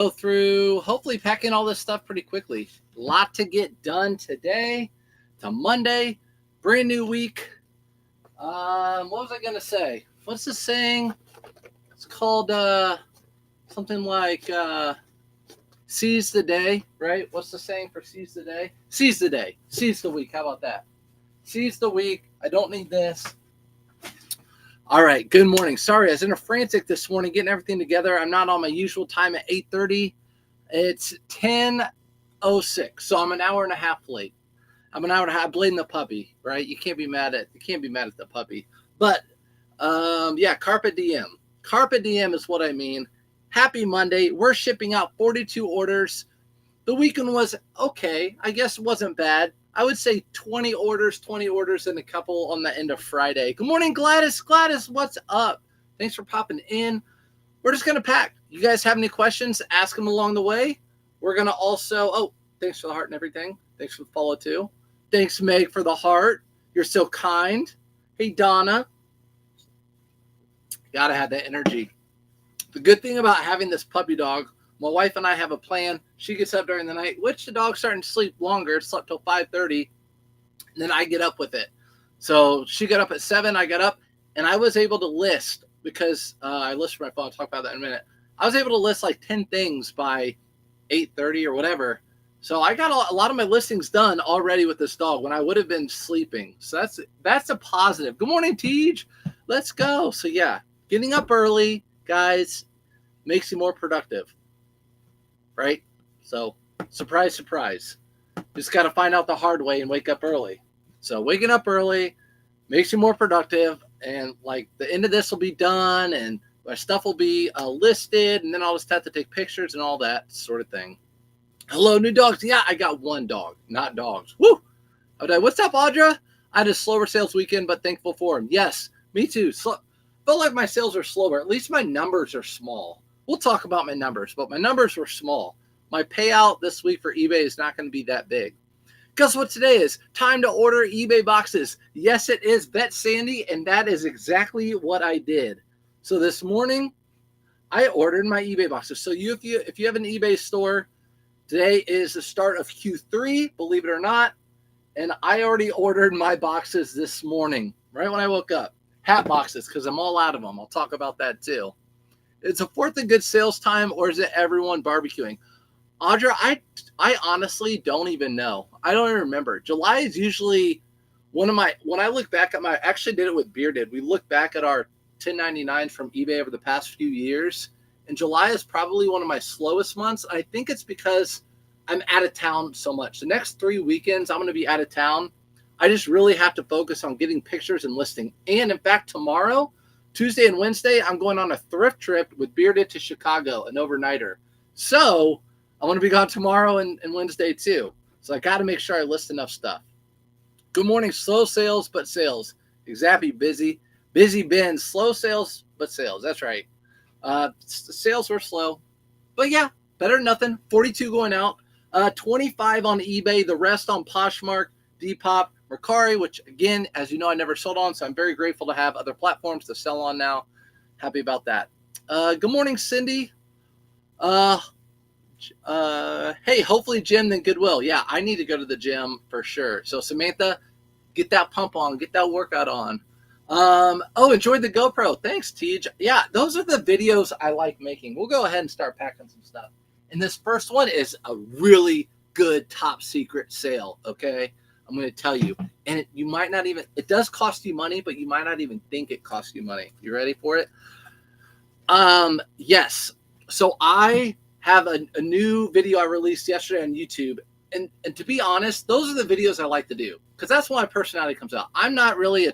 Go through, hopefully packing all this stuff pretty quickly. A lot to get done today. To Monday, brand new week. What was I gonna say? What's the saying? It's called something like seize the day, right? What's the saying for seize the day? Seize the day. Seize the week. How about that? Seize the week. I don't need this. All right. Good morning. Sorry, I was in a frantic this morning getting everything together. I'm not on my usual time at 8:30. It's 10:06, so I'm an hour and a half late. I'm an hour and a half blading the puppy, right? You can't be mad at the puppy. But yeah, carpe diem. Carpe diem is what I mean. Happy Monday. We're shipping out 42 orders. The weekend was okay. I guess it wasn't bad. I would say 20 orders, and a couple on the end of Friday. Good morning, Gladys. Gladys, what's up? Thanks for popping in. We're just going to pack. You guys have any questions? Ask them along the way. We're going to also, thanks for the heart and everything. Thanks for the follow too. Thanks, Meg, for the heart. You're so kind. Hey, Donna. Gotta have that energy. The good thing about having this puppy dog, my wife and I have a plan. She gets up during the night, which the dog's starting to sleep longer. It slept till 5:30. And then I get up with it. So she got up at 7. I got up, and I was able to list, because I list for my phone. I'll talk about that in a minute. I was able to list like 10 things by 8:30 or whatever. So I got a lot of my listings done already with this dog when I would have been sleeping. So that's a positive. Good morning, Tej. Let's go. So yeah, getting up early, guys, makes you more productive, right? So surprise, surprise. Just got to find out the hard way and wake up early. So waking up early makes you more productive, and like the end of this will be done, and my stuff will be listed, and then I'll just have to take pictures and all that sort of thing. Hello, new dogs. Yeah, I got one dog, not dogs. Woo! What's up, Audra? I had a slower sales weekend, but thankful for him. Yes, me too. Felt like my sales are slower. At least my numbers are small. We'll talk about my numbers, but my numbers were small. My payout this week for eBay is not going to be that big. Guess what today is? Time to order eBay boxes. Yes, it is. Bet Sandy, and that is exactly what I did. So this morning, I ordered my eBay boxes. So if you have an eBay store, today is the start of Q3, believe it or not. And I already ordered my boxes this morning, right when I woke up. Hat boxes, because I'm all out of them. I'll talk about that too. It's a 4th of good sales time, or is it everyone barbecuing? Audra, I honestly don't even know. I don't even remember. July is usually when I look back at I actually did it with Bearded. We look back at our 1099s from eBay over the past few years, and July is probably one of my slowest months. I think it's because I'm out of town so much. The next 3 weekends, I'm going to be out of town. I just really have to focus on getting pictures and listing. And in fact, tomorrow, Tuesday and Wednesday, I'm going on a thrift trip with Bearded to Chicago, an overnighter. So I'm going to be gone tomorrow and Wednesday too. So I got to make sure I list enough stuff. Good morning. Slow sales, but sales. Exactly. Busy Ben. Slow sales, but sales. That's right. Sales were slow, but yeah, better than nothing. 42 going out. 25 on eBay. The rest on Poshmark, Depop, Mercari, which again, as you know, I never sold on. So I'm very grateful to have other platforms to sell on now. Happy about that. Good morning, Cindy. Hey, hopefully gym, then Goodwill. Yeah, I need to go to the gym for sure. So Samantha, get that pump on, get that workout on. Enjoyed the GoPro. Thanks, Tej. Yeah, those are the videos I like making. We'll go ahead and start packing some stuff. And this first one is a really good top secret sale, okay? I'm going to tell you. And you might not even, it does cost you money, but you might not even think it costs you money. You ready for it? Yes. So I have a new video I released yesterday on YouTube. And to be honest, those are the videos I like to do because that's when my personality comes out. I'm not really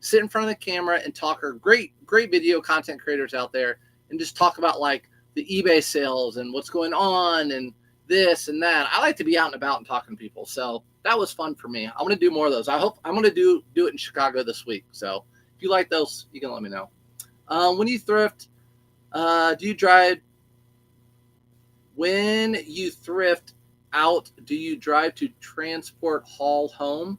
sit in front of the camera and talker. Great video content creators out there and just talk about like the eBay sales and what's going on and this and that. I like to be out and about and talking to people. So that was fun for me. I'm going to do more of those. I hope I'm going to do it in Chicago this week. So if you like those, you can let me know. When you thrift, do you drive? When you thrift out, do you drive to transport haul home?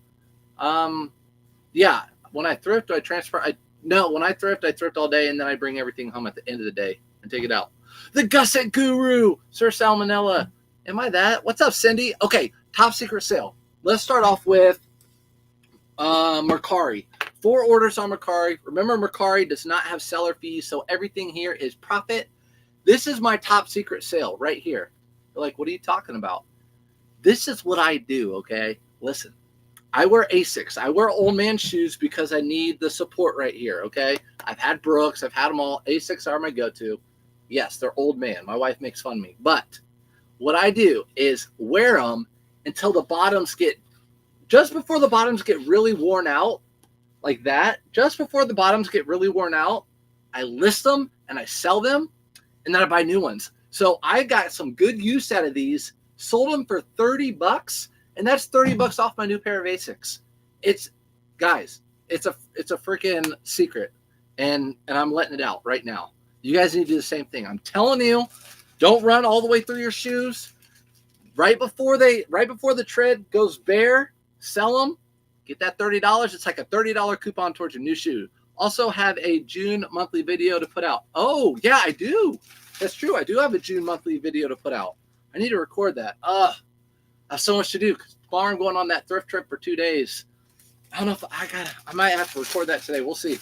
Yeah. When I thrift, do I transfer? No, when I thrift all day and then I bring everything home at the end of the day and take it out. The Gusset Guru, Sir Salmonella. Am I that? What's up, Cindy? Okay, top secret sale. Let's start off with Mercari. 4 orders on Mercari. Remember, Mercari does not have seller fees, so everything here is profit. This is my top secret sale right here. You're like, what are you talking about? This is what I do, okay? Listen, I wear Asics. I wear old man shoes because I need the support right here, okay? I've had Brooks. I've had them all. Asics are my go-to. Yes, they're old man. My wife makes fun of me. But what I do is wear them until the bottoms get, just before the bottoms get really worn out, like that, just before the bottoms get really worn out, I list them and I sell them, and then I buy new ones. So I got some good use out of these, sold them for $30, and that's $30 off my new pair of Asics. It's, guys, it's a freaking secret, and I'm letting it out right now. You guys need to do the same thing. I'm telling you, don't run all the way through your shoes. Right before the tread goes bare, sell them. Get that $30. It's like a $30 coupon towards your new shoe. Also have a June monthly video to put out. Oh, yeah, I do. That's true. I do have a June monthly video to put out. I need to record that. I have so much to do. Tomorrow I'm going on that thrift trip for 2 days. I don't know if I might have to record that today. We'll see.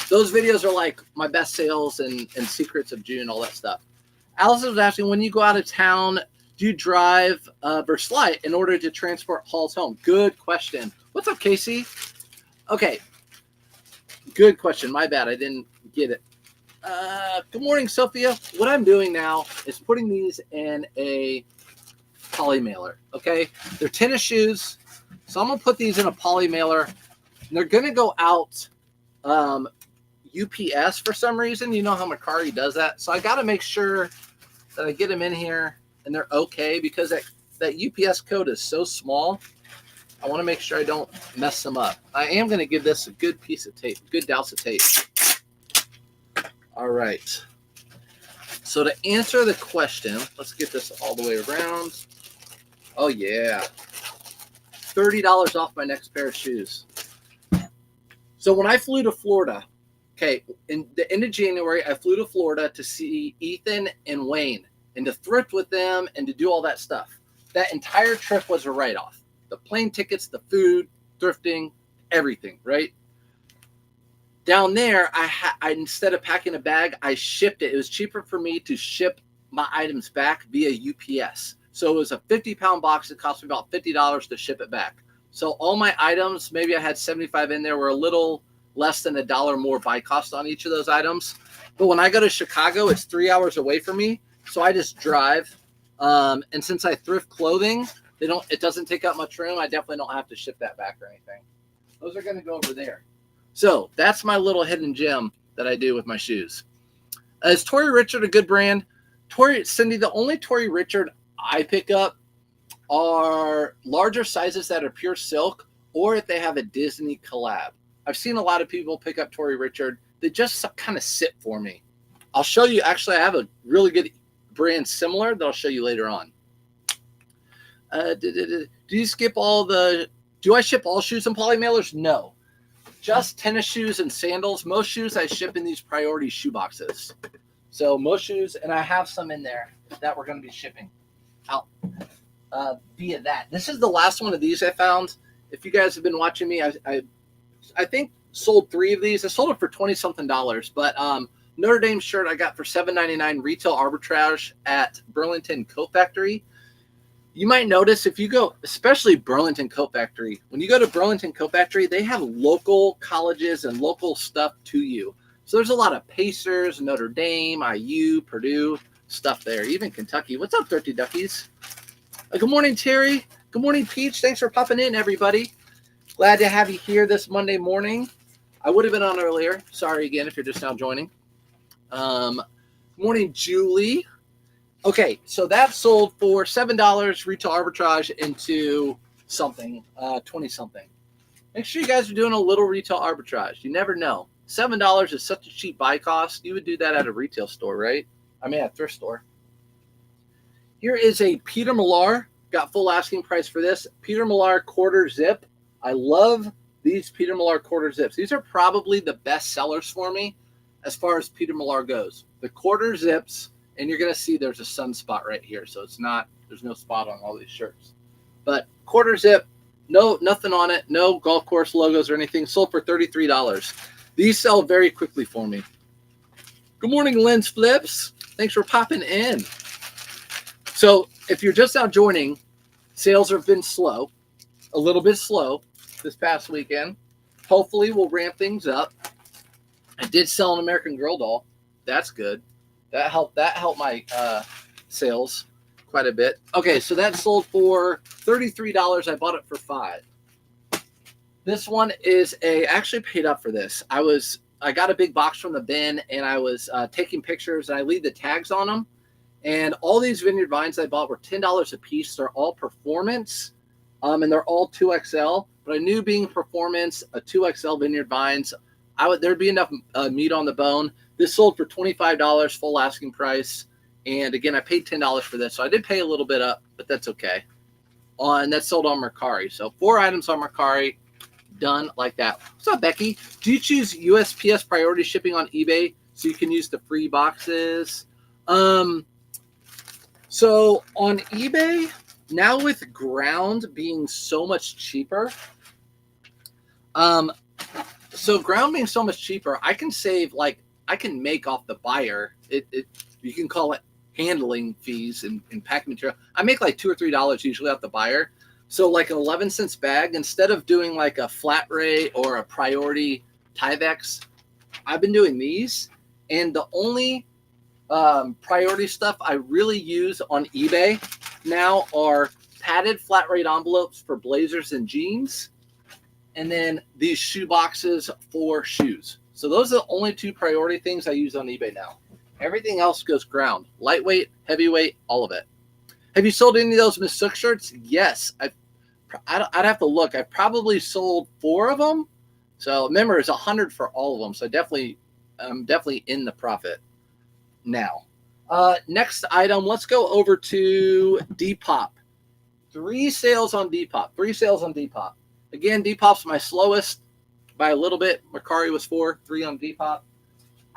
Those videos are like my best sales and secrets of June, all that stuff. Allison was asking, when you go out of town, do you drive versus fly in order to transport hauls home? Good question. What's up, Casey? Okay. Good question. My bad. I didn't get it. Good morning, Sophia. What I'm doing now is putting these in a poly mailer. Okay. They're tennis shoes. So I'm going to put these in a poly mailer. And they're going to go out UPS for some reason. You know how Mercari does that. So I got to make sure that I get them in here and they're okay, because that UPS code is so small. I want to make sure I don't mess them up. I am going to give this a good piece of tape, good douse of tape. All right. So to answer the question, let's get this all the way around. Oh, yeah. $30 off my next pair of shoes. So when I flew to Florida, okay, in the end of January, I flew to Florida to see Ethan and Wayne and to thrift with them and to do all that stuff. That entire trip was a write-off. The plane tickets, the food, thrifting, everything, right? Down there, I instead of packing a bag, I shipped it. It was cheaper for me to ship my items back via UPS. So it was a 50-pound box. It cost me about $50 to ship it back. So all my items, maybe I had 75 in there, were a little less than $1 more buy cost on each of those items. But when I go to Chicago, it's 3 hours away from me. So I just drive. And since I thrift clothing, it doesn't take up much room. I definitely don't have to ship that back or anything. Those are going to go over there. So that's my little hidden gem that I do with my shoes. Is Tory Richard a good brand? Cindy, the only Tory Richard I pick up are larger sizes that are pure silk, or if they have a Disney collab. I've seen a lot of people pick up Tory Richard. They just kind of sit for me. I'll show you. Actually, I have a really good brand similar that I'll show you later on. Do you skip do I ship all shoes and poly mailers? No. Just tennis shoes and sandals. Most shoes I ship in these priority shoe boxes. So most shoes, and I have some in there that we're going to be shipping out via that. This is the last one of these I found. If you guys have been watching me, I think sold 3 of these. I sold it for $20-something, but Notre Dame shirt I got for $7.99 retail arbitrage at Burlington Coat Factory. You might notice if you go, especially Burlington Coat Factory, when you go to Burlington Coat Factory, they have local colleges and local stuff to you. So there's a lot of Pacers, Notre Dame, IU, Purdue stuff there, even Kentucky. What's up, Thrifty Duckies? Good morning, Terry. Good morning, Peach. Thanks for popping in, everybody. Glad to have you here this Monday morning. I would have been on earlier. Sorry again if you're just now joining. Morning, Julie. Okay, so that sold for $7 retail arbitrage into something, 20-something. Make sure you guys are doing a little retail arbitrage. You never know. $7 is such a cheap buy cost. You would do that at a retail store, right? I mean, at a thrift store. Here is a Peter Millar. Got full asking price for this. Peter Millar quarter zip. I love these Peter Millar quarter zips. These are probably the best sellers for me as far as Peter Millar goes. the quarter zips, and you're going to see there's a sunspot right here. So there's no spot on all these shirts. But quarter zip, nothing on it, no golf course logos or anything, sold for $33. These sell very quickly for me. Good morning, Lens Flips. Thanks for popping in. So if you're just now joining, sales have been slow, a little bit slow this past weekend. Hopefully we'll ramp things up. I did sell an American Girl doll. That's good. That helped my sales quite a bit. Okay, so that sold for $33. I bought it for $5. This one is I actually paid up for this. I got a big box from the bin, and I was taking pictures, and I leave the tags on them. And all these vineyard vines I bought were $10 a piece. They're all performance, and they're all 2XL. But I knew being performance, a 2XL vineyard vines, there'd be enough meat on the bone. This sold for $25, full asking price. And again, I paid $10 for this. So I did pay a little bit up, but that's okay. And that's sold on Mercari. So 4 items on Mercari, done like that. What's up, Becky? Do you choose USPS priority shipping on eBay so you can use the free boxes? So on eBay, now with ground being so much cheaper, I can save, I can make off the buyer. You can call it handling fees and packing material. I make like $2 or $3 usually off the buyer. So like an 11 cents bag, instead of doing like a flat rate or a priority Tyvek, I've been doing these. And the only priority stuff I really use on eBay now are padded flat rate envelopes for blazers and jeans, and then these shoe boxes for shoes. So those are the only 2 priority things I use on eBay now. Everything else goes ground. Lightweight, heavyweight, all of it. Have you sold any of those Miss Sook shirts? Yes. I'd have to look. I probably sold 4 of them. So remember, it's $100 for all of them. So I'm definitely in the profit now. Next item, let's go over to Depop. 3 sales on Depop. Again, Depop's my slowest by a little bit. Mercari was 4, 3 on Depop.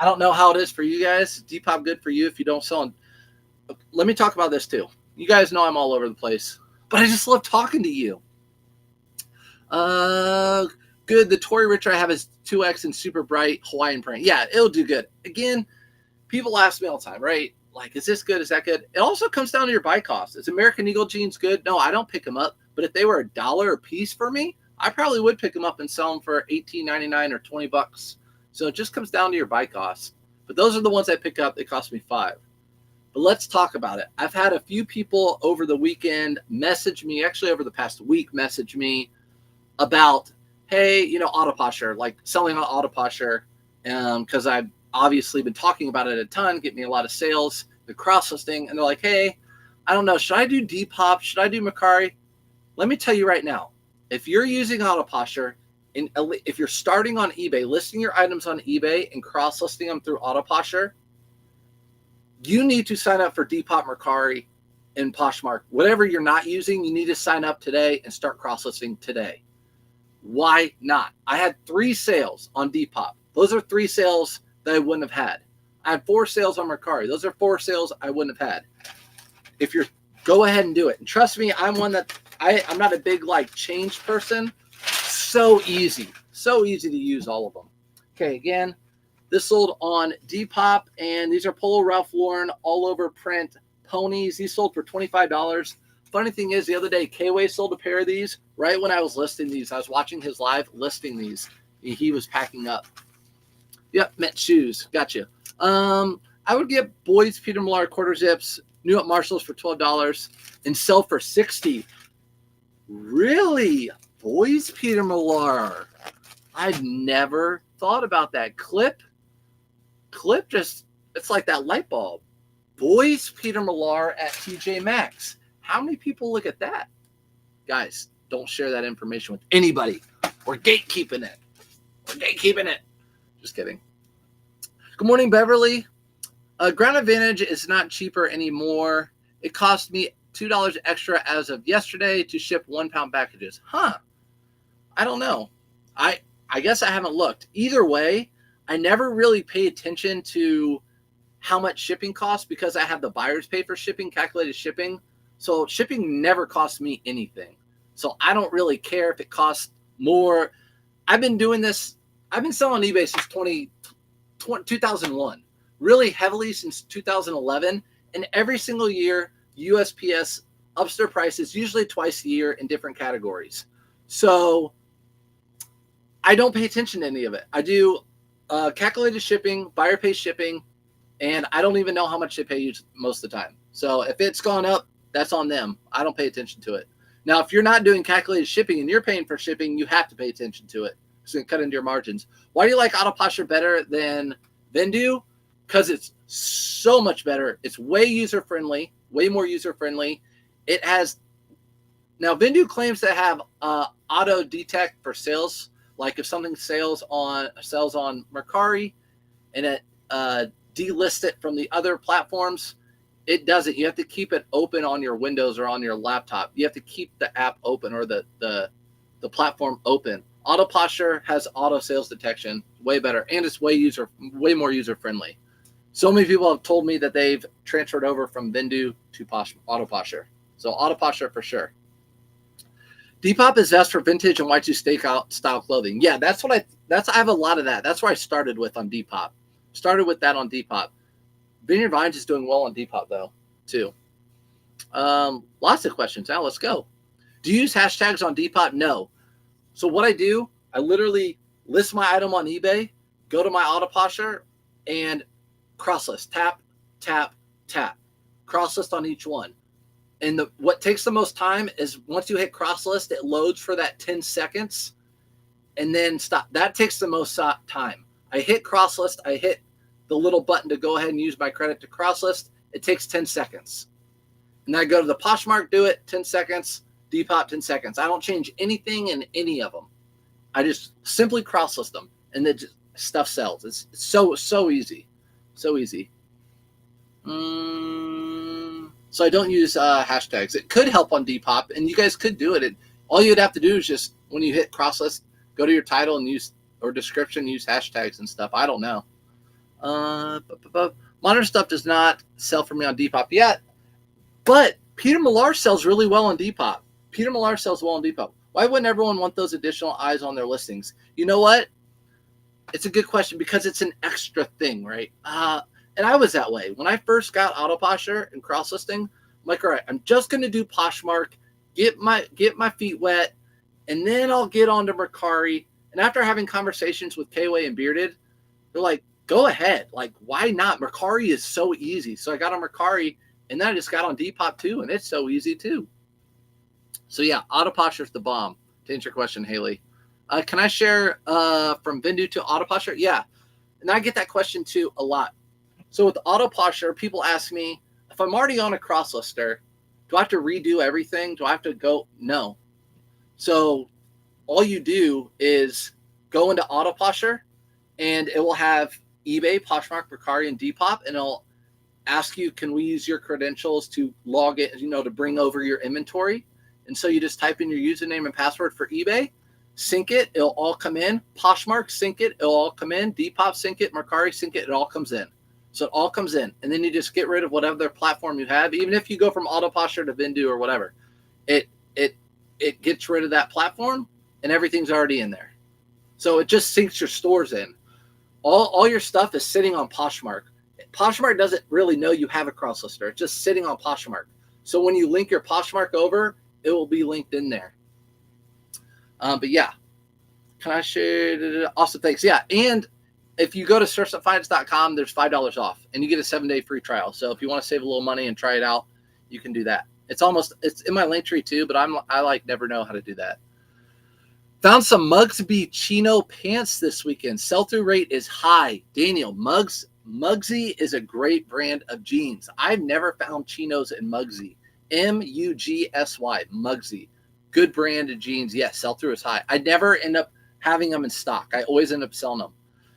I don't know how it is for you guys. Depop good for you if you don't sell them. Let me talk about this too. You guys know I'm all over the place, but I just love talking to you. Good. The Tory Richer I have is 2X and super bright Hawaiian print. Yeah, it'll do good. Again, people ask me all the time, right? Like, is this good? Is that good? It also comes down to your buy cost. Is American Eagle jeans good? No, I don't pick them up. But if they were $1 a piece for me, I probably would pick them up and sell them for $18.99 or $20. So it just comes down to your buy cost. But those are the ones I pick up. They cost me $5. But let's talk about it. I've had a few people over the weekend message me, actually over the past week, message me about, hey, Autoposher, like selling on Autoposher, because I've obviously been talking about it a ton, get me a lot of sales, the cross listing, and they're like, hey, I don't know, should I do Depop? Should I do Mercari? Let me tell you right now, if you're using Autoposher, and if you're starting on eBay, listing your items on eBay and cross listing them through Autoposher, you need to sign up for Depop, Mercari, and Poshmark. Whatever you're not using, you need to sign up today and start cross listing today. Why not? I had 3 sales on Depop. Those are 3 sales that I wouldn't have had. I had 4 sales on Mercari. Those are 4 sales I wouldn't have had. Go ahead and do it. And trust me, I'm not a big change person. So easy to use all of them. Okay, again, this sold on Depop, and these are Polo Ralph Lauren all over print ponies. These sold for $25. Funny thing is, the other day, K-Way sold a pair of these right when I was listing these. I was watching his live listing these. He was packing up. Yep, Met shoes. Gotcha. I would get boys Peter Millar quarter zips, new at Marshall's for $12, and sell for $60. Really? Boys Peter Millar. I'd never thought about that. Clip just, it's like that light bulb. Boys Peter Millar at TJ Maxx. How many people look at that? Guys, don't share that information with anybody. We're gatekeeping it. Just kidding. Good morning, Beverly. Ground Advantage is not cheaper anymore. It cost me $2 extra as of yesterday to ship 1-pound packages. Huh. I don't know. I guess I haven't looked. Either way, I never really pay attention to how much shipping costs because I have the buyers pay for shipping, calculated shipping. So shipping never costs me anything. So I don't really care if it costs more. I've been doing this. I've been selling on eBay since 2001, really heavily since 2011. And every single year, USPS ups their prices, usually twice a year in different categories. So I don't pay attention to any of it. I do calculated shipping, buyer pay shipping, and I don't even know how much they pay you most of the time. So if it's gone up, that's on them. I don't pay attention to it. Now, if you're not doing calculated shipping and you're paying for shipping, you have to pay attention to it. It's going to cut into your margins. Why do you like Autoposture better than Vendoo? Because it's so much better. It's way user-friendly, way more user-friendly. It has, now Vendoo claims to have auto detect for sales. Like if something sells on Mercari and it delist it from the other platforms, it doesn't. You have to keep it open on your Windows or on your laptop. You have to keep the app open or the platform open. Autoposture has auto sales detection, way better, and it's way more user friendly. So many people have told me that they've transferred over from Vendoo to Autoposture. So Autoposture for sure. Depop is best for vintage and Y2 style clothing. Yeah, I have a lot of that. That's where I started with on Depop. Started with that on Depop. Vineyard Vines is doing well on Depop though, too. Lots of questions. Now let's go. Do you use hashtags on Depop? No. So what I do, I literally list my item on eBay, go to my Autoposture, and cross list. Tap, tap, tap. Cross list on each one. And what takes the most time is once you hit cross list, it loads for that 10 seconds and then stop. That takes the most time. I hit cross list. I hit the little button to go ahead and use my credit to cross list. It takes 10 seconds. And then I go to the Poshmark, do it, 10 seconds, Depop, 10 seconds. I don't change anything in any of them. I just simply cross list them and then just, stuff sells. It's so easy. So easy. So I don't use hashtags. It could help on Depop, and you guys could do it. All you'd have to do is just, when you hit cross list, go to your title and use, or description, use hashtags and stuff. I don't know. Modern stuff does not sell for me on Depop yet, but Peter Millar sells really well on Depop. Peter Millar sells well on Depop. Why wouldn't everyone want those additional eyes on their listings? You know what? It's a good question because it's an extra thing, right? And I was that way. When I first got Autoposture and cross-listing, I'm like, all right, I'm just going to do Poshmark, get my feet wet, and then I'll get onto Mercari. And after having conversations with K-Way and Bearded, they're like, go ahead. Like, why not? Mercari is so easy. So I got on Mercari, and then I just got on Depop too, and it's so easy too. So yeah, Autoposture is the bomb. To answer your question, Haley. Can I share from Vendoo to Autoposture? Yeah. And I get that question too a lot. So with Autoposture, people ask me, if I'm already on a cross-lister, do I have to redo everything? Do I have to go? No. So all you do is go into Autoposture, and it will have eBay, Poshmark, Mercari, and Depop, and it'll ask you, can we use your credentials to log it, to bring over your inventory? And so you just type in your username and password for eBay, sync it, it'll all come in. Poshmark, sync it, it'll all come in. Depop, sync it. Mercari, sync it, it all comes in. So it all comes in. And then you just get rid of whatever platform you have. Even if you go from Autoposture to Vendoo or whatever, it gets rid of that platform and everything's already in there. So it just syncs your stores in. All your stuff is sitting on Poshmark. Poshmark doesn't really know you have a cross-lister. It's just sitting on Poshmark. So when you link your Poshmark over, it will be linked in there. But yeah, can I share? Awesome, thanks. Yeah, and if you go to searchupfinance.com, there's $5 off, and you get a 7-day free trial. So if you want to save a little money and try it out, you can do that. It's in my link tree too, but I never know how to do that. Found some Mugsby Chino pants this weekend. Sell-through rate is high. Daniel, Mugsy is a great brand of jeans. I've never found chinos in Mugsy. Mugsy, Mugsy. Good brand of jeans. Yes, sell-through is high. I never end up having them in stock. I always end up selling them.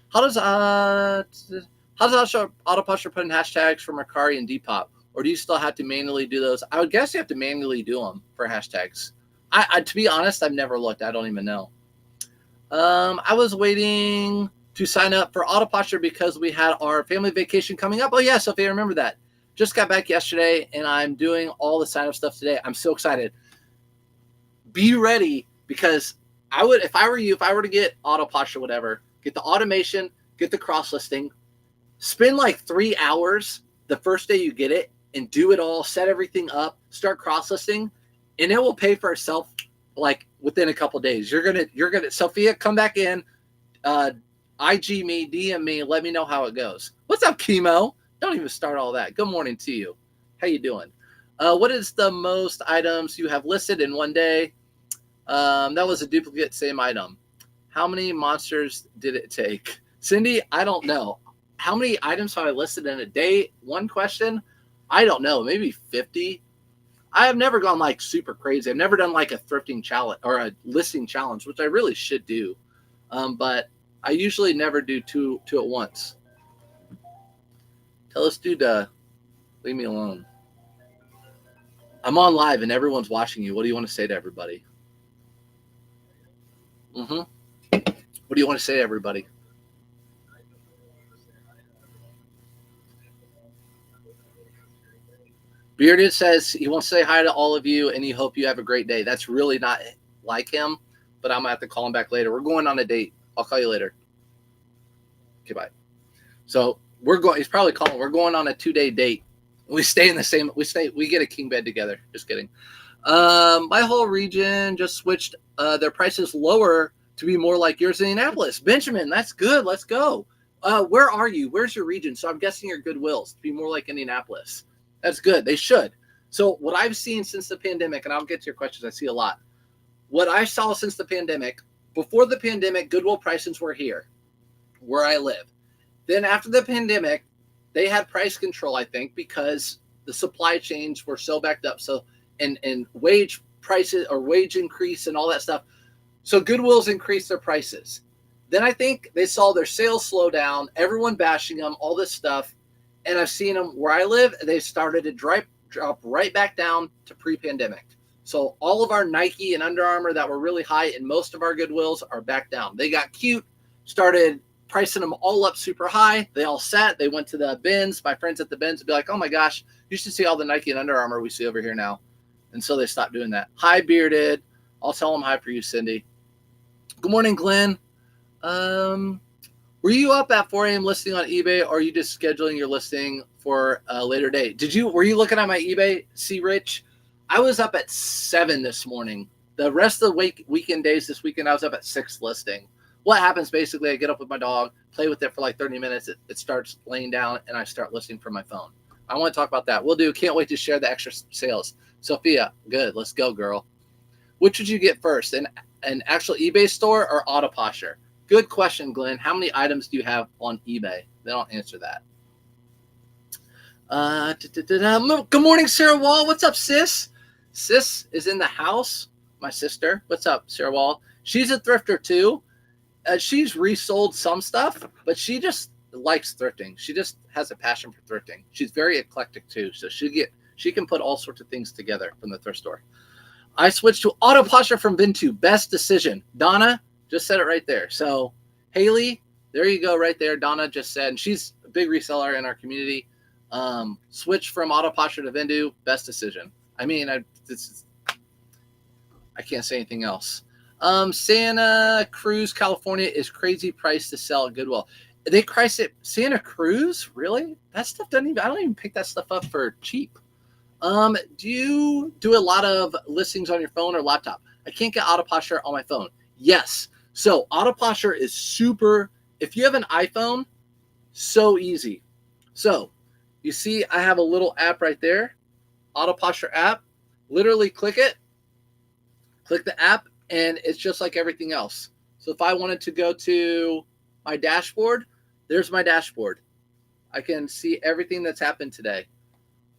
How does Autoposture put in hashtags for Mercari and Depop? Or do you still have to manually do those? I would guess you have to manually do them for hashtags. I to be honest, I've never looked. I don't even know. I was waiting to sign up for Auto Posture because we had our family vacation coming up. Oh yeah, Sophia, I remember that. Just got back yesterday and I'm doing all the sign up stuff today. I'm so excited. Be ready because I would, if I were you, if I were to get Auto Posture, whatever, get the automation, get the cross listing, spend like 3 hours the first day you get it and do it all, set everything up, start cross listing, and it will pay for itself like within a couple days. You're gonna, Sophia, come back in, IG me, DM me, let me know how it goes. What's up, Chemo? Don't even start all that. Good morning to you. How you doing? What is the most items you have listed in one day? That was a duplicate, same item. How many monsters did it take? Cindy, I don't know. How many items have I listed in a day? One question. I don't know. Maybe 50. I have never gone like super crazy. I've never done like a thrifting challenge or a listing challenge, which I really should do. But I usually never do two at once. Tell this dude to leave me alone. I'm on live and everyone's watching you. What do you want to say to everybody? What do you want to say to everybody? Bearded says he wants to say hi to all of you and he hope you have a great day. That's really not like him, but I'm going to have to call him back later. We're going on a date. I'll call you later. Okay, bye. So he's probably calling. We're going on a 2-day date. We stay in the same, we get a king bed together. Just kidding. My whole region just switched their prices lower to be more like yours in Indianapolis. Benjamin, that's good. Let's go. Where are you? Where's your region? So I'm guessing your Goodwills to be more like Indianapolis. That's good. They should. So what I've seen since the pandemic, and I'll get to your questions, I see a lot. What I saw since the pandemic, before the pandemic, Goodwill prices were here, where I live. Then after the pandemic, they had price control, I think, because the supply chains were so backed up. So and wage prices or wage increase and all that stuff. So Goodwill's increased their prices. Then I think they saw their sales slow down, everyone bashing them, all this stuff. And I've seen them where I live, they started to drop right back down to pre-pandemic. So all of our Nike and Under Armour that were really high and most of our Goodwills are back down. They got cute, started pricing them all up super high. They all sat. They went to the bins. My friends at the bins would be like, oh my gosh, you should see all the Nike and Under Armour we see over here now. And so they stopped doing that. Hi, Bearded. I'll tell them hi for you, Cindy. Good morning, Glenn. Were you up at 4 a.m. listing on eBay, or are you just scheduling your listing for a later date? Were you looking at my eBay? See, Rich, I was up at 7 this morning. The rest of the weekend days this weekend, I was up at 6 listing. What happens basically, I get up with my dog, play with it for like 30 minutes. It starts laying down and I start listing from my phone. I want to talk about that. We'll do. Can't wait to share the extra sales. Sophia, good. Let's go, girl. Which would you get first, an actual eBay store or Auto Posture? Good question, Glenn. How many items do you have on eBay? Then I'll answer that. Good morning, Sarah Wall. What's up, sis? Sis is in the house. My sister. What's up, Sarah Wall? She's a thrifter too. She's resold some stuff, but she just likes thrifting. She just has a passion for thrifting. She's very eclectic too, so she can put all sorts of things together from the thrift store. I switched to Auto Posture from Vintu. Best decision. Donna just said it right there. So Haley, there you go right there. Donna just said, and she's a big reseller in our community. Switch from Auto Posture to Vintu. Best decision. I mean, I can't say anything else. Santa Cruz, California is crazy price to sell at Goodwill. They price it. Santa Cruz, really? That stuff I don't even pick that stuff up for cheap. Do you do a lot of listings on your phone or laptop? I can't get Auto Posture on my phone. Yes. So Auto Posture is super, if you have an iPhone, so easy. So you see, I have a little app right there, Auto Posture app. Literally click it, click the app, and it's just like everything else. So if I wanted to go to my dashboard, there's my dashboard. I can see everything that's happened today.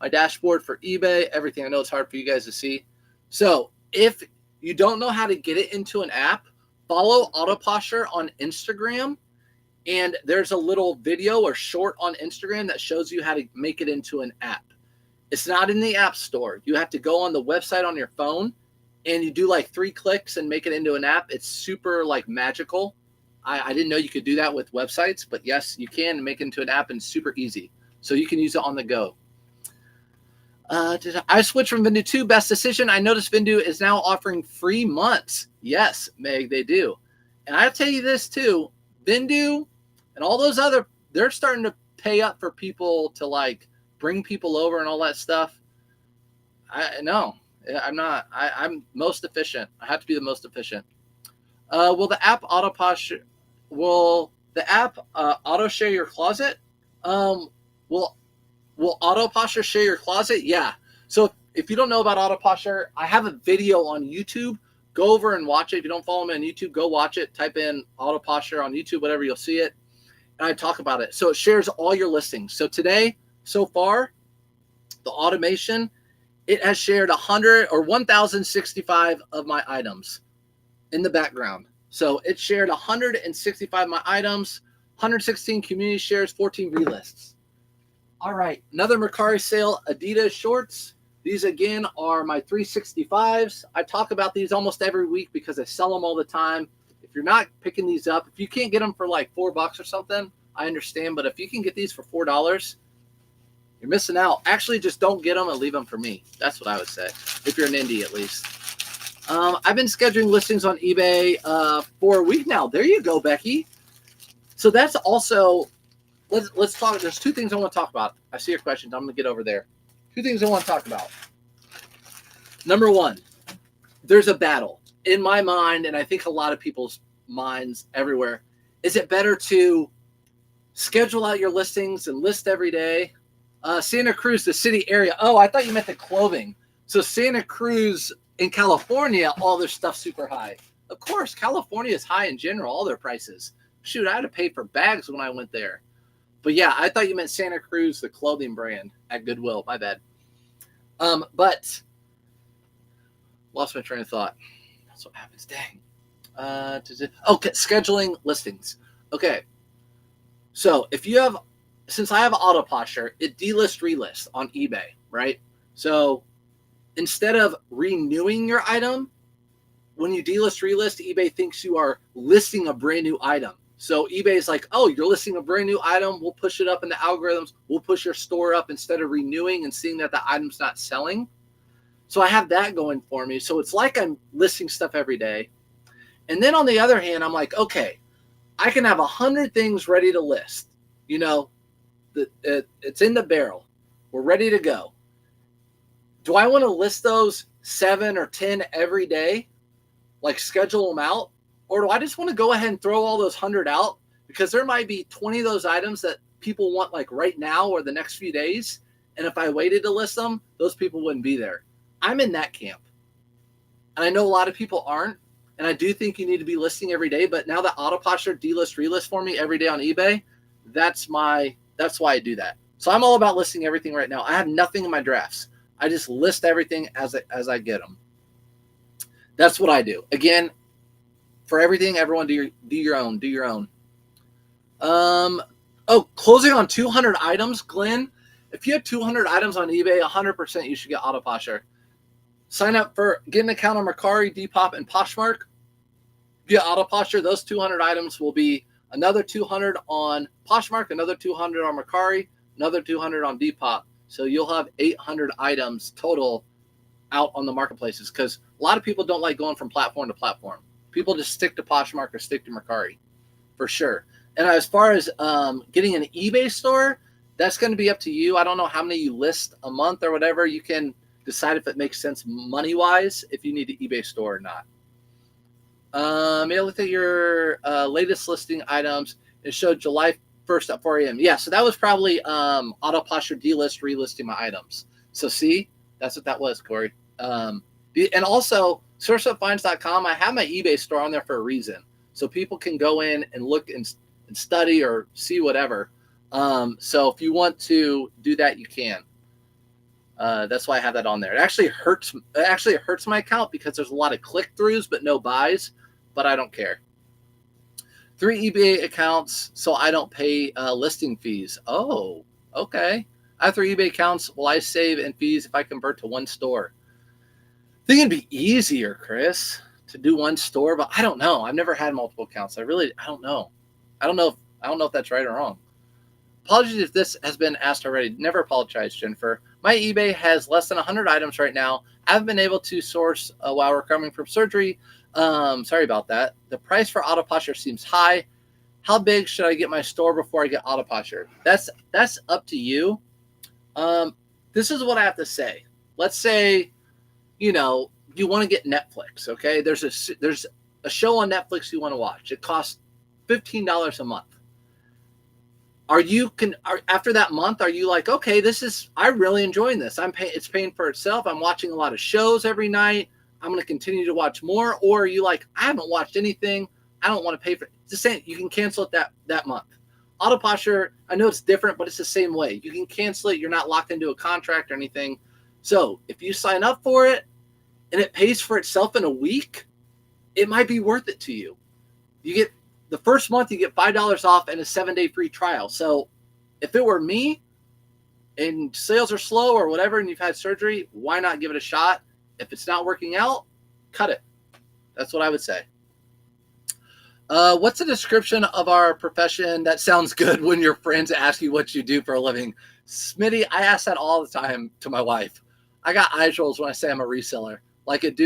My dashboard for eBay, everything. I know it's hard for you guys to see. So if you don't know how to get it into an app, follow Auto Posture on Instagram. And there's a little video or short on Instagram that shows you how to make it into an app. It's not in the app store. You have to go on the website on your phone and you do like 3 clicks and make it into an app. It's super like magical. I didn't know you could do that with websites, but yes, you can make it into an app and super easy. So you can use it on the go. I switched from Vindu to Best Decision. I noticed Vindu is now offering free months. Yes, Meg, they do. And I'll tell you this too, Vindu and all those other, they're starting to pay up for people to like bring people over and all that stuff. I'm most efficient. I have to be the most efficient. Will the app auto share your closet? Will auto posture share your closet? Yeah. So if you don't know about auto posture, I have a video on YouTube. Go over and watch it. If you don't follow me on YouTube, go watch it. Type in auto posture on YouTube, whatever, you'll see it. And I talk about it. So it shares all your listings. So today, so far, the automation, it has shared 1,065 of my items in the background. So it shared 165 of my items, 116 community shares, 14 relists. All right, another Mercari sale, Adidas shorts. These again are my 365s. I talk about these almost every week because I sell them all the time. If you're not picking these up, if you can't get them for like $4 or something, I understand. But if you can get these for $4, you're missing out. Actually, just don't get them and leave them for me. That's what I would say, if you're an indie at least. I've been scheduling listings on eBay for a week now. There you go, Becky. So that's also, let's talk. There's two things I want to talk about. I see your questions. I'm going to get over there. Two things I want to talk about. Number one, there's a battle in my mind, and I think a lot of people's minds everywhere. Is it better to schedule out your listings and list every day? Santa Cruz, the city area. Oh, I thought you meant the clothing. So Santa Cruz in California, all their stuff's super high. Of course, California is high in general, all their prices. Shoot, I had to pay for bags when I went there. But yeah, I thought you meant Santa Cruz, the clothing brand at Goodwill. My bad. But lost my train of thought. That's what happens. Dang. Okay, scheduling listings. Okay. So if you have, since I have auto posture, it delist relist on eBay, right? So instead of renewing your item, when you delist relist, eBay thinks you are listing a brand new item. So eBay is like, oh, you're listing a brand new item. We'll push it up in the algorithms. We'll push your store up instead of renewing and seeing that the item's not selling. So I have that going for me. So it's like I'm listing stuff every day. And then on the other hand, I'm like, okay, I can have 100 things ready to list. You know, it's in the barrel. We're ready to go. Do I want to list those 7 or 10 every day? Like schedule them out? Or do I just want to go ahead and throw all those 100 out? Because there might be 20 of those items that people want like right now or the next few days. And if I waited to list them, those people wouldn't be there. I'm in that camp. And I know a lot of people aren't. And I do think you need to be listing every day. But now that auto posture delist relist for me every day on eBay, that's why I do that. So I'm all about listing everything right now. I have nothing in my drafts. I just list everything as I get them. That's what I do. Again, for everything, everyone do your own. Closing on 200 items, Glenn. If you have 200 items on eBay, 100% you should get auto posture. Sign up for, get an account on Mercari, Depop, and Poshmark. Get auto posture. Those 200 items will be another 200 on Poshmark, another 200 on Mercari, another 200 on Depop. So you'll have 800 items total out on the marketplaces, because a lot of people don't like going from platform to platform. People just stick to Poshmark or stick to Mercari for sure. And as far as getting an eBay store, that's going to be up to you. I don't know how many you list a month or whatever. You can decide if it makes sense money-wise, if you need an eBay store or not. May I look at your latest listing items? It showed July 1st at 4 a.m. Yeah, so that was probably auto posture delist relisting my items. So see, that's what that was, Corey. And also, sourceupfinds.com, I have my eBay store on there for a reason. So people can go in and look and study or see whatever. So if you want to do that, you can. That's why I have that on there. It actually hurts my account because there's a lot of click-throughs but no buys, but I don't care. 3 eBay accounts, so I don't pay listing fees. Oh, okay. I have 3 eBay accounts. Will I save in fees if I convert to one store? I think it'd be easier, Chris, to do one store, but I don't know. I've never had multiple accounts. I don't know. I don't know if that's right or wrong. Apologies if this has been asked already. Never apologize, Jennifer. My eBay has less than 100 items right now. I haven't been able to source while recovering from surgery. Sorry about that. The price for auto posture seems high. How big should I get my store before I get auto posture? That's up to you. This is what I have to say. Let's say, you want to get Netflix. Okay, there's a show on Netflix you want to watch. It costs $15 a month. After that month, are you like, okay, I'm really enjoying this. It's paying for itself. I'm watching a lot of shows every night. I'm going to continue to watch more. Or are you like, I haven't watched anything. I don't want to pay for it. It's the same. You can cancel it that month. Auto posture, I know it's different, but it's the same way. You can cancel it. You're not locked into a contract or anything. So if you sign up for it and it pays for itself in a week, it might be worth it to you. You get the first month, you get $5 off and a 7-day free trial. So if it were me and sales are slow or whatever, and you've had surgery, why not give it a shot? If it's not working out, cut it. That's what I would say. What's the description of our profession that sounds good when your friends ask you what you do for a living? Smitty, I ask that all the time to my wife. I got eye rolls when I say I'm a reseller. Like, it's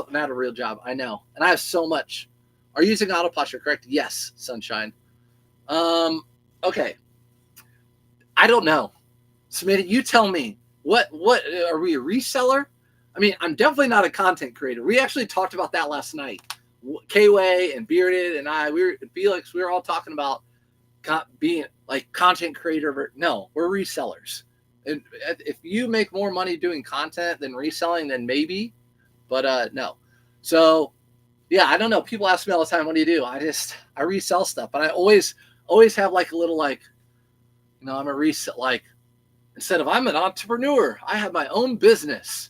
not a real job. I know. And I have so much. Are you using auto posture, correct? Yes, Sunshine. Okay. I don't know. Smitty, you tell me. What are we, a reseller? I mean, I'm definitely not a content creator. We actually talked about that last night. K-Way and Bearded and Felix, we were all talking about being like content creator. No, we're resellers. And if you make more money doing content than reselling, then maybe, but no. So yeah, I don't know. People ask me all the time, what do you do? I resell stuff, but I always have like a little, like, I'm a resell, like, instead of I'm an entrepreneur, I have my own business.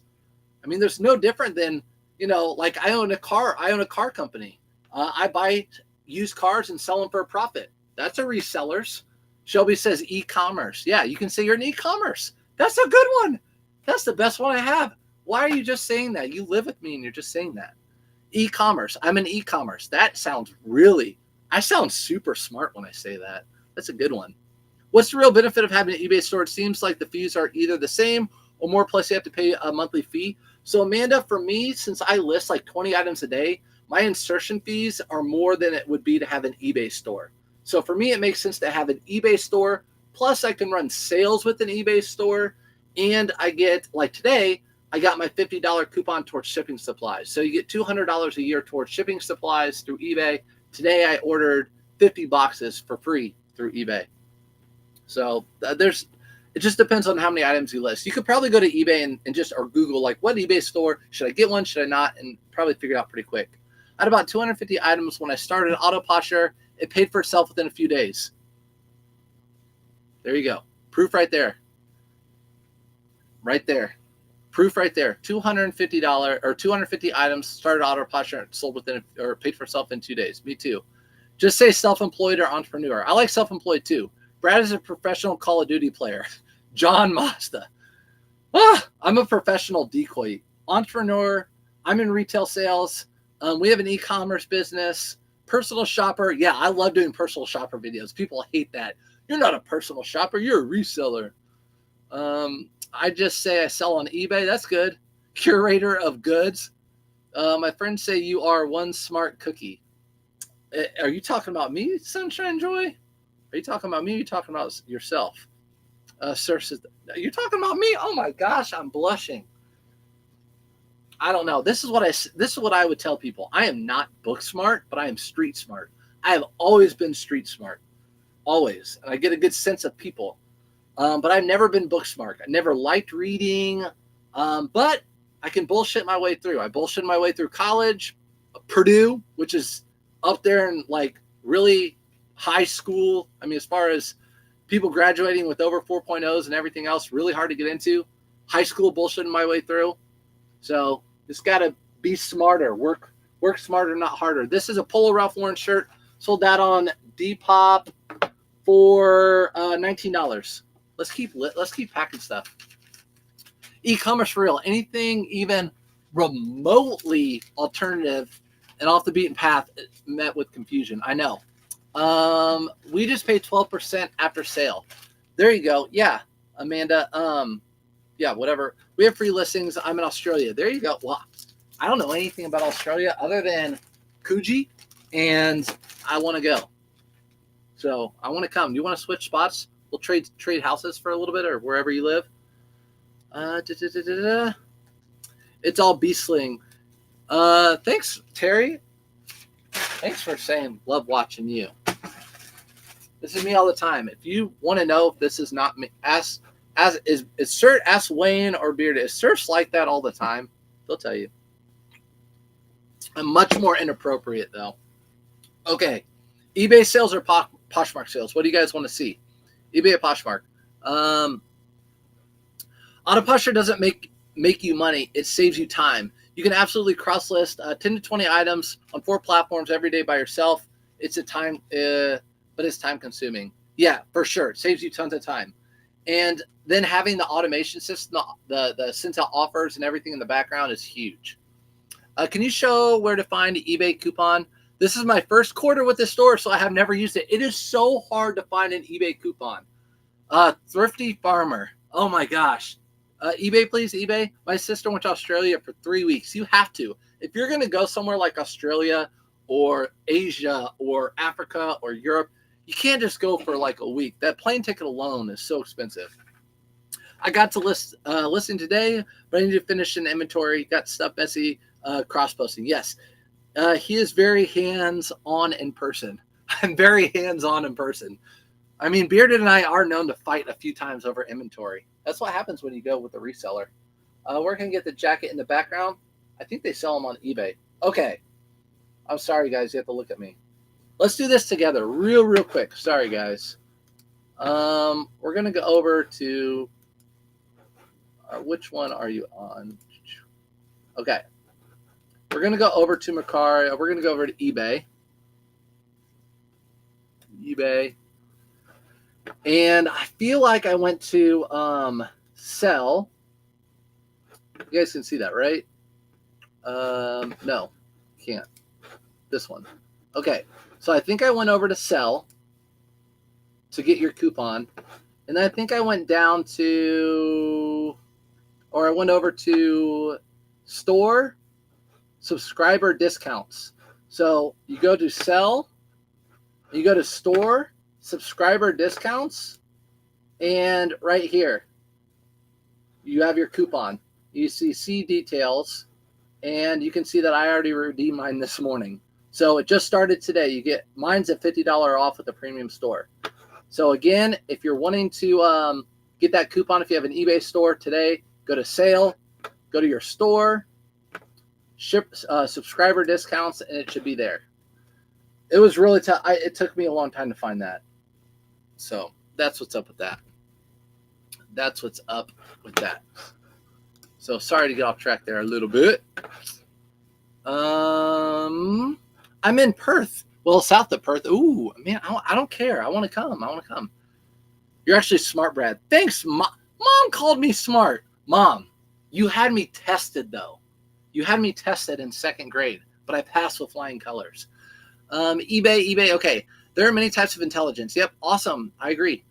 I mean, there's no different than, like I own a car company. I buy used cars and sell them for a profit. That's a reseller's. Shelby says e-commerce. Yeah, you can say you're in e-commerce. That's a good one. That's the best one I have. Why are you just saying that? You live with me and you're just saying that. E-commerce. I'm in e-commerce. I sound super smart when I say that. That's a good one. What's the real benefit of having an eBay store? It seems like the fees are either the same or more, plus you have to pay a monthly fee. So Amanda, for me, since I list like 20 items a day, my insertion fees are more than it would be to have an eBay store. So for me, it makes sense to have an eBay store. Plus I can run sales with an eBay store. And I get, like today, I got my $50 coupon towards shipping supplies. So you get $200 a year towards shipping supplies through eBay. Today I ordered 50 boxes for free through eBay. So it just depends on how many items you list. You could probably go to eBay or Google, like, what eBay store, should I get one, should I not, and probably figure it out pretty quick. I had about 250 items when I started auto posture. It paid for itself within a few days. There you go. Proof right there. Right there. Proof right there. $250 or 250 items, started auto posture, sold or paid for itself in 2 days. Me too. Just say self-employed or entrepreneur. I like self-employed too. Brad is a professional Call of Duty player. John Mazda. I'm a professional decoy. Entrepreneur. I'm in retail sales. We have an e-commerce business. Personal shopper. Yeah, I love doing personal shopper videos. People hate that. You're not a personal shopper. You're a reseller. I just say I sell on eBay. That's good. Curator of goods. My friends say you are one smart cookie. Are you talking about me, Sunshine Joy? Are you talking about me? Or are you talking about yourself? Sir says, you're talking about me? Oh my gosh, I'm blushing. I don't know. This is what I would tell people. I am not book smart, but I am street smart. I have always been street smart. Always. And I get a good sense of people. But I've never been book smart. I never liked reading. But I can bullshit my way through. I bullshit my way through college, Purdue, which is up there in like really high school. I mean, as far as people graduating with over 4.0s and everything else, really hard to get into. High school bullshitting my way through. So just got to be smarter, work smarter, not harder. This is a Polo Ralph Lauren shirt. Sold that on Depop for $19. Let's keep packing stuff. E-commerce for real. Anything, even remotely alternative and off the beaten path met with confusion. I know. We just paid 12% after sale. There you go. Yeah, Amanda. Yeah, whatever. We have free listings. I'm in Australia. There you go. Well, I don't know anything about Australia other than Coogee, and I want to go. So I want to come. Do you want to switch spots? We'll trade houses for a little bit, or wherever you live. It's all beastling. Thanks, Terry. Thanks for saying love watching you. This is me all the time. If you want to know if this is not me, ask Wayne or Bearded. Is Surf's like that all the time? They'll tell you. I'm much more inappropriate though. Okay, eBay sales or Poshmark sales? What do you guys want to see? eBay or Poshmark? Autopusher doesn't make you money. It saves you time. You can absolutely cross list 10 to 20 items on 4 platforms every day by yourself. It's but it's time consuming. Yeah, for sure. It saves you tons of time. And then having the automation system, the sent out offers and everything in the background is huge. Can you show where to find the eBay coupon? This is my first quarter with this store, so I have never used it. It is so hard to find an eBay coupon. Thrifty Farmer. Oh my gosh. eBay, please, eBay. My sister went to Australia for 3 weeks. You have to. If you're going to go somewhere like Australia or Asia or Africa or Europe, you can't just go for like a week. That plane ticket alone is so expensive. I got to listen today, but I need to finish an inventory. Got stuff messy, cross-posting. Yes. He is very hands-on in person. I'm very hands-on in person. I mean, Bearded and I are known to fight a few times over inventory. That's what happens when you go with a reseller. We're going to get the jacket in the background. I think they sell them on eBay. Okay. I'm sorry, guys. You have to look at me. Let's do this together real quick. Sorry, guys. We're going to go over to... which one are you on? Okay. We're going to go over to Mercari. We're going to go over to eBay. And I feel like I went to sell. You guys can see that, right? No, can't. This one. Okay. So I think I went over to sell to get your coupon. And I think I went down to, or I went over to store subscriber discounts. So you go to sell, you go to store subscriber discounts, and right here you have your coupon. You see details, and you can see that I already redeemed mine this morning. So it just started today. You get mine's at $50 off at the premium store. So again, if you're wanting to get that coupon, if you have an eBay store today, go to sale, go to your store, ship subscriber discounts, and it should be there. It was really tough. It took me a long time to find that. So that's what's up with that. That's what's up with that. So sorry to get off track there a little bit. I'm in Perth. Well, south of Perth. Ooh, man, I don't care. I want to come. You're actually smart, Brad. Thanks, Mom. Mom called me smart. Mom, you had me tested, though. You had me tested in 2nd grade, but I passed with flying colors. eBay. Okay. There are many types of intelligence. Yep. Awesome. I agree.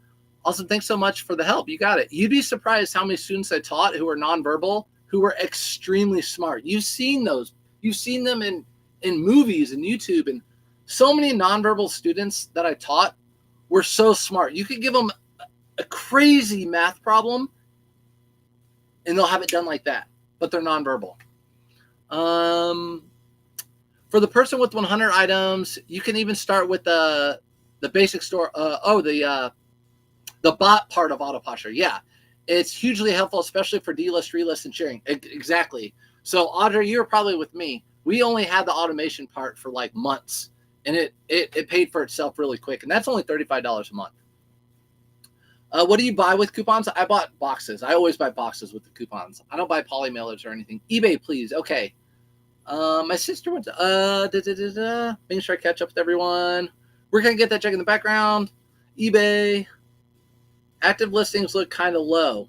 Awesome. Thanks so much for the help. You got it. You'd be surprised how many students I taught who are nonverbal, who were extremely smart. You've seen those. You've seen them in movies and YouTube, and so many nonverbal students that I taught were so smart. You could give them a crazy math problem and they'll have it done like that, but they're nonverbal. For the person with 100 items, you can even start with the basic store. The bot part of Autopusher. Yeah, it's hugely helpful, especially for delist, relist, and sharing. Exactly. So Audrey, you were probably with me. We only had the automation part for like months, and it paid for itself really quick. And that's only $35 a month. What do you buy with coupons? I bought boxes. I always buy boxes with the coupons. I don't buy poly mailers or anything. eBay, please. Okay. My sister went to making sure I catch up with everyone. We're gonna get that check in the background. eBay. Active listings look kind of low.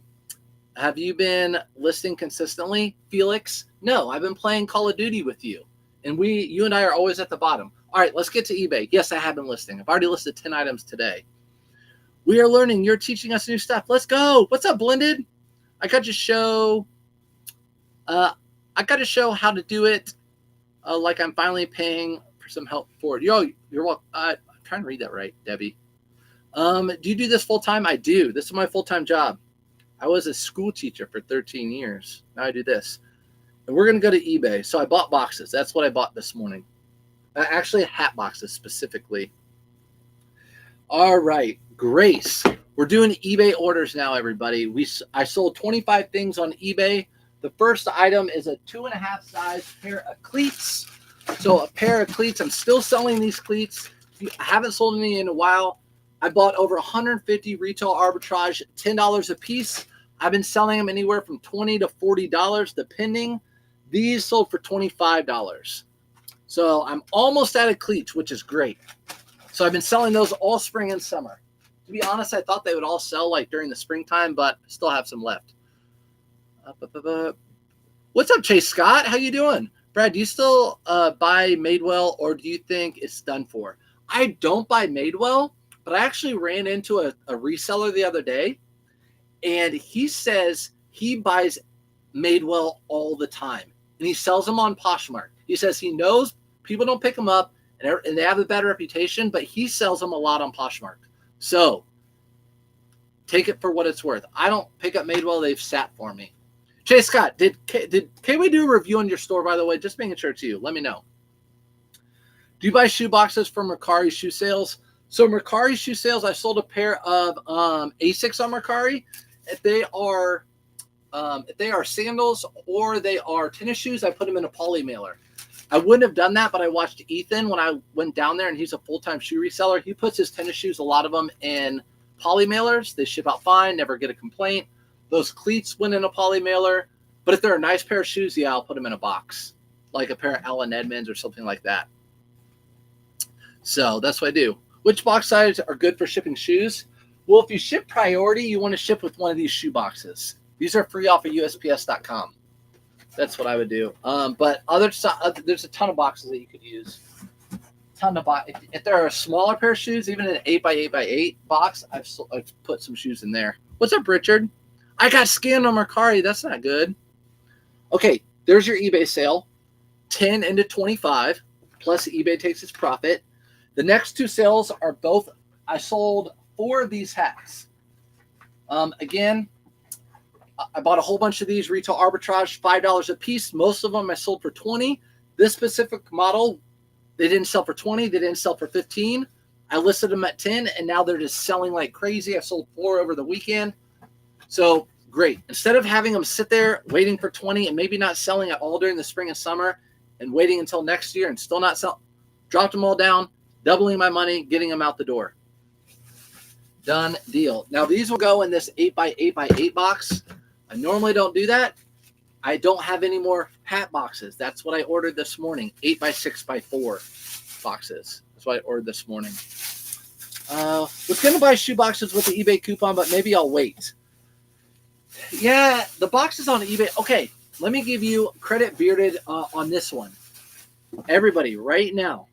Have you been listing consistently, Felix? No, I've been playing Call of Duty with you. And you and I are always at the bottom. All right, let's get to eBay. Yes, I have been listing. I've already listed 10 items today. We are learning. You're teaching us new stuff. Let's go. What's up, Blended? I got to show how to do it like I'm finally paying for some help for it. You're welcome. I'm trying to read that right, Debbie. Do you do this full time? I do. This is my full-time job. I was a school teacher for 13 years. Now I do this. And we're going to go to eBay. So I bought boxes. That's what I bought this morning. Actually, hat boxes specifically. All right, Grace. We're doing eBay orders now, everybody. I sold 25 things on eBay. The first item is a 2.5 size pair of cleats. So a pair of cleats. I'm still selling these cleats. I haven't sold any in a while. I bought over 150 retail arbitrage, $10 a piece. I've been selling them anywhere from $20 to $40, depending. These sold for $25. So I'm almost out of cleats, which is great. So I've been selling those all spring and summer. To be honest, I thought they would all sell like during the springtime, but I still have some left. What's up, Chase Scott? How you doing? Brad, do you still buy Madewell, or do you think it's done for? I don't buy Madewell, but I actually ran into a reseller the other day, and he says he buys Madewell all the time, and he sells them on Poshmark. He says he knows people don't pick them up, and they have a bad reputation, but he sells them a lot on Poshmark. So take it for what it's worth. I don't pick up Madewell. They've sat for me. Chase Scott, can we do a review on your store, by the way? Just making sure it's you. Let me know. Do you buy shoe boxes from Mercari shoe sales? So Mercari shoe sales, I sold a pair of Asics on Mercari. If they are sandals or they are tennis shoes, I put them in a poly mailer. I wouldn't have done that, but I watched Ethan when I went down there, and he's a full-time shoe reseller. He puts his tennis shoes, a lot of them, in poly mailers. They ship out fine, never get a complaint. Those cleats went in a poly mailer. But if they're a nice pair of shoes, yeah, I'll put them in a box, like a pair of Allen Edmonds or something like that. So that's what I do. Which box sizes are good for shipping shoes? Well, if you ship priority, you want to ship with one of these shoe boxes. These are free off of USPS.com. That's what I would do. But there's a ton of boxes that you could use. If there are a smaller pair of shoes, even an 8x8x8 box, I've put some shoes in there. What's up, Richard? I got scammed on Mercari. That's not good. Okay, there's your eBay sale. 10 into 25, plus eBay takes its profit. The next two sales are both, I sold 4 of these hats. Again, I bought a whole bunch of these retail arbitrage, $5 a piece. Most of them I sold for $20. This specific model, they didn't sell for $20. They didn't sell for $15. I listed them at $10, and now they're just selling like crazy. I sold 4 over the weekend. So great. Instead of having them sit there waiting for $20 and maybe not selling at all during the spring and summer and waiting until next year and still not sell, dropped them all down, doubling my money, getting them out the door. Done deal. Now these will go in this 8x8x8 box. I normally don't do that. I don't have any more hat boxes. That's what I ordered this morning. 8x6x4 boxes. That's what I ordered this morning. Was going to buy shoe boxes with the eBay coupon, but maybe I'll wait. Yeah, the boxes on eBay. Okay, let me give you credit, Bearded, on this one. Everybody, right now,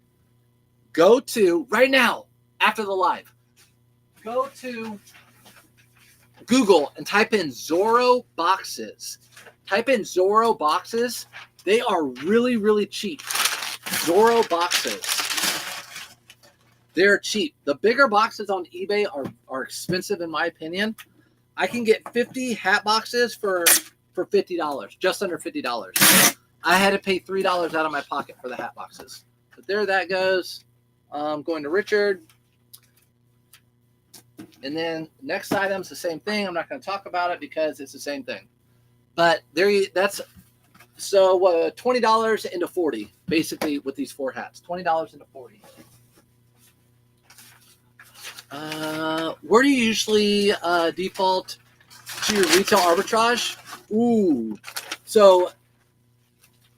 right now, after the live, go to Google and type in Zorro boxes. Type in Zorro boxes. They are really, really cheap. Zorro boxes. They're cheap. The bigger boxes on eBay are expensive, in my opinion. I can get 50 hat boxes for $50, just under $50. I had to pay $3 out of my pocket for the hat boxes. But there that goes. Going to Richard. And then next item's the same thing. I'm not going to talk about it because it's the same thing. But that's so $20 into 40, basically, with these 4 hats. $20 into 40. Where do you usually default to your retail arbitrage? Ooh. So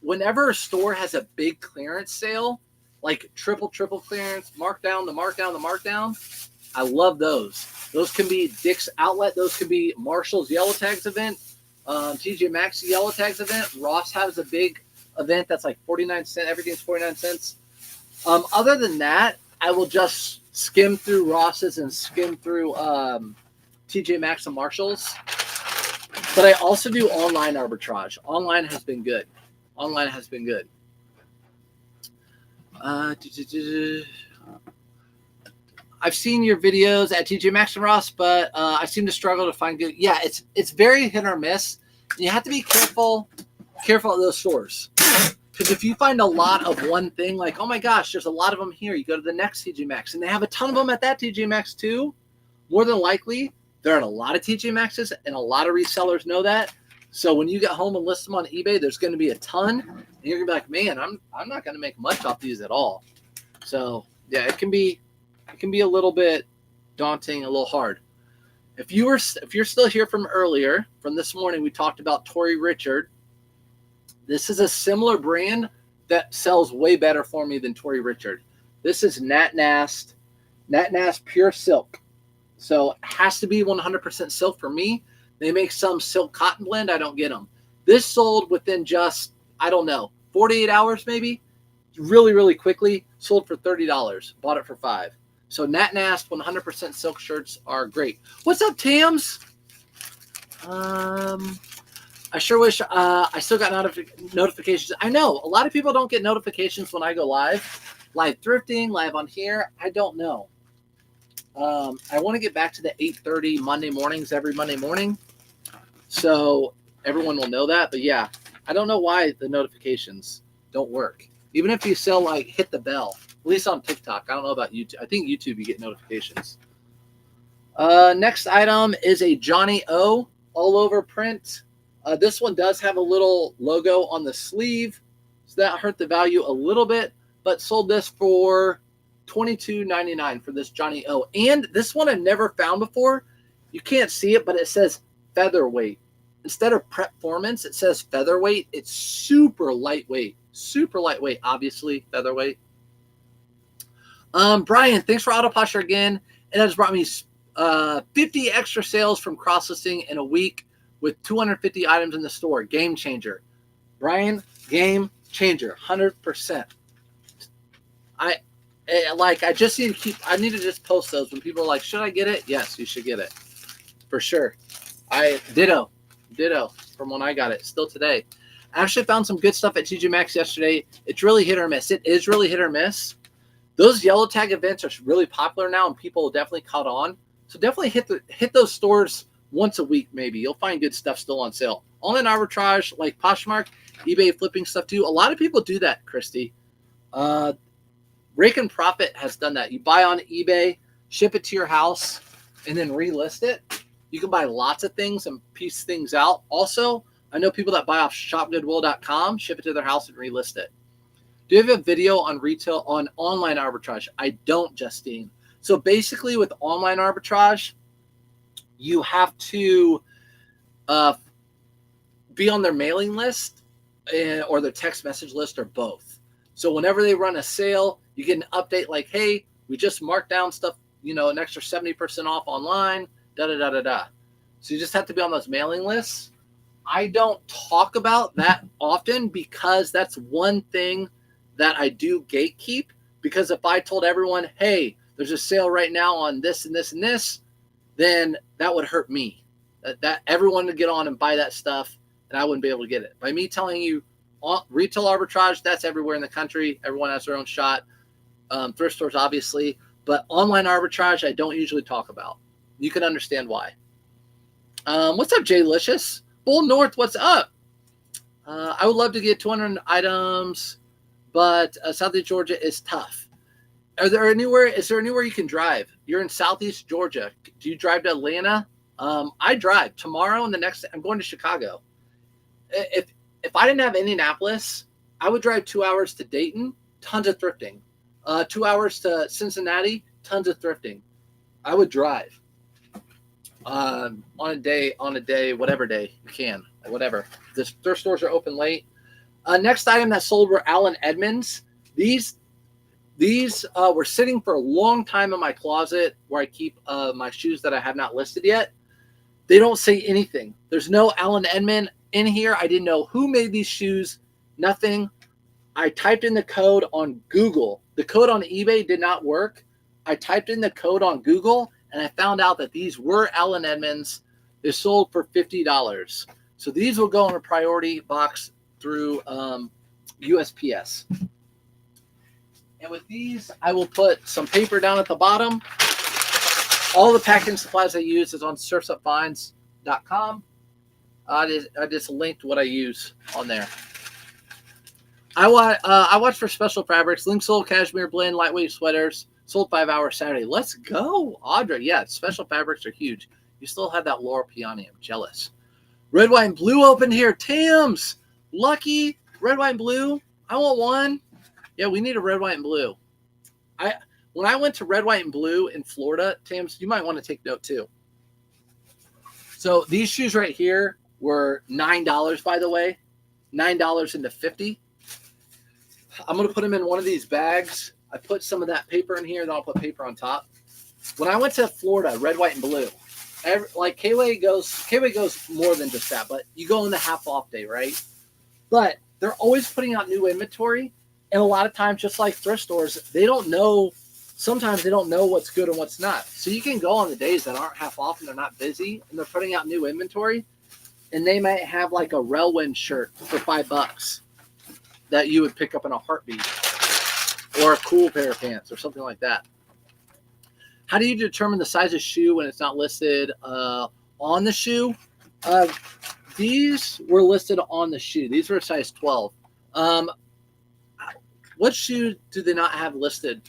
whenever a store has a big clearance sale, like triple clearance, markdown, the markdown, I love those. Those can be Dick's Outlet. Those can be Marshall's Yellow Tags event. TJ Maxx Yellow Tags event. Ross has a big event that's like 49 cents. Everything's 49 cents. Other than that, I will just skim through Ross's and skim through TJ Maxx and Marshalls. But I also do online arbitrage. Online has been good. Online has been good. I've seen your videos at TJ Maxx and Ross, but I seem to struggle to find good. Yeah, it's very hit or miss. You have to be careful at those stores. Because if you find a lot of one thing, like, oh my gosh, there's a lot of them here, you go to the next TJ Maxx, and they have a ton of them at that TJ Maxx too, more than likely, there are a lot of TJ Maxxes, and a lot of resellers know that. So when you get home and list them on eBay, there's going to be a ton, and you're going to be like, man, I'm not going to make much off these at all. So yeah, it can be a little bit daunting, a little hard. If you're still here from earlier, from this morning, we talked about Tory Richard. This is a similar brand that sells way better for me than Tory Richard. This is Nat Nast Pure Silk. So it has to be 100% silk for me. They make some silk cotton blend. I don't get them. This sold within just, 48 hours maybe. Really, really quickly. Sold for $30. Bought it for $5. So Nat Nast 100% silk shirts are great. What's up, Tams? I sure wish I still got notifications. I know a lot of people don't get notifications when I go live thrifting, live on here. I don't know. I want to get back to the 8:30 Monday mornings every Monday morning, so everyone will know that. But yeah, I don't know why the notifications don't work. Even if you still hit the bell, at least on TikTok. I don't know about YouTube. I think YouTube you get notifications. Next item is a Johnny O all over print. This one does have a little logo on the sleeve, so that hurt the value a little bit, but sold this for $22.99 for this Johnny O. And this one I've never found before. You can't see it, but it says featherweight. Instead of Prepformance, it says featherweight. It's super lightweight, obviously featherweight. Brian, thanks for Auto Posture again. It has brought me 50 extra sales from cross-listing in a week with 250 items in the store. Game changer. Brian, game changer, 100%. I just need to just post those when people are like, should I get it? Yes, you should get it. For sure. Ditto from when I got it. Still today. I actually found some good stuff at TJ Maxx yesterday. It's really hit or miss. It is really hit or miss. Those yellow tag events are really popular now, and people definitely caught on. So definitely hit those stores once a week, maybe. You'll find good stuff still on sale. Online arbitrage, like Poshmark, eBay flipping stuff too. A lot of people do that, Christy. Rake and Profit has done that. You buy on eBay, ship it to your house, and then relist it. You can buy lots of things and piece things out. Also, I know people that buy off shopgoodwill.com, ship it to their house and relist it. Do you have a video on retail on online arbitrage? I don't, Justine. So basically with online arbitrage, you have to be on their mailing list or their text message list or both. So whenever they run a sale, you get an update like, hey, we just marked down stuff, an extra 70% off online, da-da-da-da-da. So you just have to be on those mailing lists. I don't talk about that often because that's one thing that I do gatekeep. Because if I told everyone, hey, there's a sale right now on this and this and this, then that would hurt me. That everyone would get on and buy that stuff, and I wouldn't be able to get it. By me telling you, retail arbitrage, that's everywhere in the country. Everyone has their own shot. Thrift stores, obviously. But online arbitrage, I don't usually talk about. You can understand why. What's up, Jay Licious? Bull North, what's up? I would love to get 200 items, but Southeast Georgia is tough. Is there anywhere you can drive? You're in Southeast Georgia. Do you drive to Atlanta? I drive. Tomorrow and the next, I'm going to Chicago. If I didn't have Indianapolis, I would drive 2 hours to Dayton, tons of thrifting. 2 hours to Cincinnati, tons of thrifting. I would drive on a day, whatever day you can, whatever. The thrift stores are open late. Next item that sold were Allen Edmonds. These were sitting for a long time in my closet where I keep my shoes that I have not listed yet. They don't say anything. There's no Allen Edmond in here. I didn't know who made these shoes. Nothing. I typed in the code on Google. The code on eBay did not work. I typed in the code on Google, and I found out that these were Allen Edmonds. They're sold for $50. So these will go in a priority box through USPS. And with these, I will put some paper down at the bottom. All the packing supplies I use is on surfsupfinds.com. I just linked what I use on there. I watch for Special Fabrics, Linksole, Cashmere Blend, lightweight sweaters, sold 5 hours Saturday. Let's go, Audra. Yeah, Special Fabrics are huge. You still have that Laurel Peony. I'm jealous. Red, white, and blue open here. Tams, lucky. Red, white, and blue. I want one. Yeah, we need a red, white, and blue. When I went to red, white, and blue in Florida, Tams, you might want to take note too. So these shoes right here were $9, by the way. $9 into $50. I'm going to put them in one of these bags. I put some of that paper in here, then I'll put paper on top. When I went to Florida, red, white, and blue, K-Way goes more than just that, but you go in the half off day, right? But they're always putting out new inventory. And a lot of times, just like thrift stores, sometimes they don't know what's good and what's not. So you can go on the days that aren't half off and they're not busy and they're putting out new inventory, and they might have like a Relwyn shirt for $5 that you would pick up in a heartbeat, or a cool pair of pants or something like that. How do you determine the size of shoe when it's not listed on the shoe? These were listed on the shoe. These were a size 12. What shoe do they not have listed?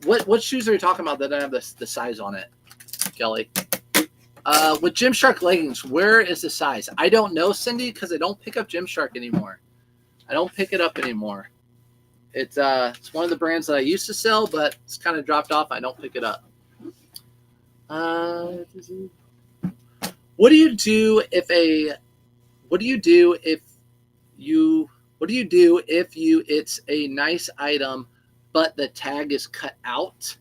What shoes are you talking about that don't have the size on it, Kelly? With Gymshark leggings, where is the size? I don't know, Cindy, because I don't pick up Gymshark anymore. I don't pick it up anymore. It's one of the brands that I used to sell, but it's kind of dropped off. I don't pick it up. What do you do if it's a nice item, but the tag is cut out?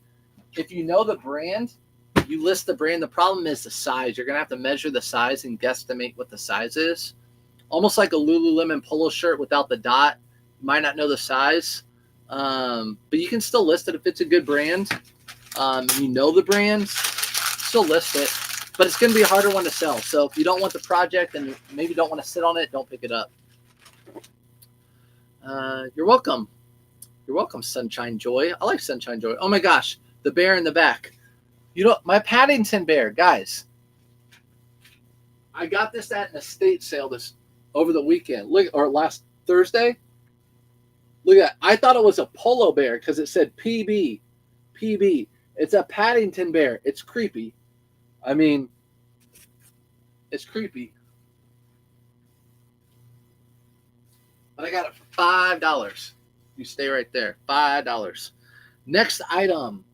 If you know the brand, you list the brand. The problem is the size. You're going to have to measure the size and guesstimate what the size is. Almost like a Lululemon polo shirt without the dot. You might not know the size, but you can still list it if it's a good brand. You know the brand, still list it. But it's going to be a harder one to sell. So if you don't want the project and maybe don't want to sit on it, don't pick it up. You're welcome. You're welcome, Sunshine Joy. I like Sunshine Joy. Oh my gosh, the bear in the back. You know, my Paddington bear, guys. I got this at an estate sale over the weekend. Or last Thursday. Look at that. I thought it was a polo bear because it said PB. PB. It's a Paddington bear. It's creepy. I mean, it's creepy. But I got it for $5. You stay right there. $5. Next item.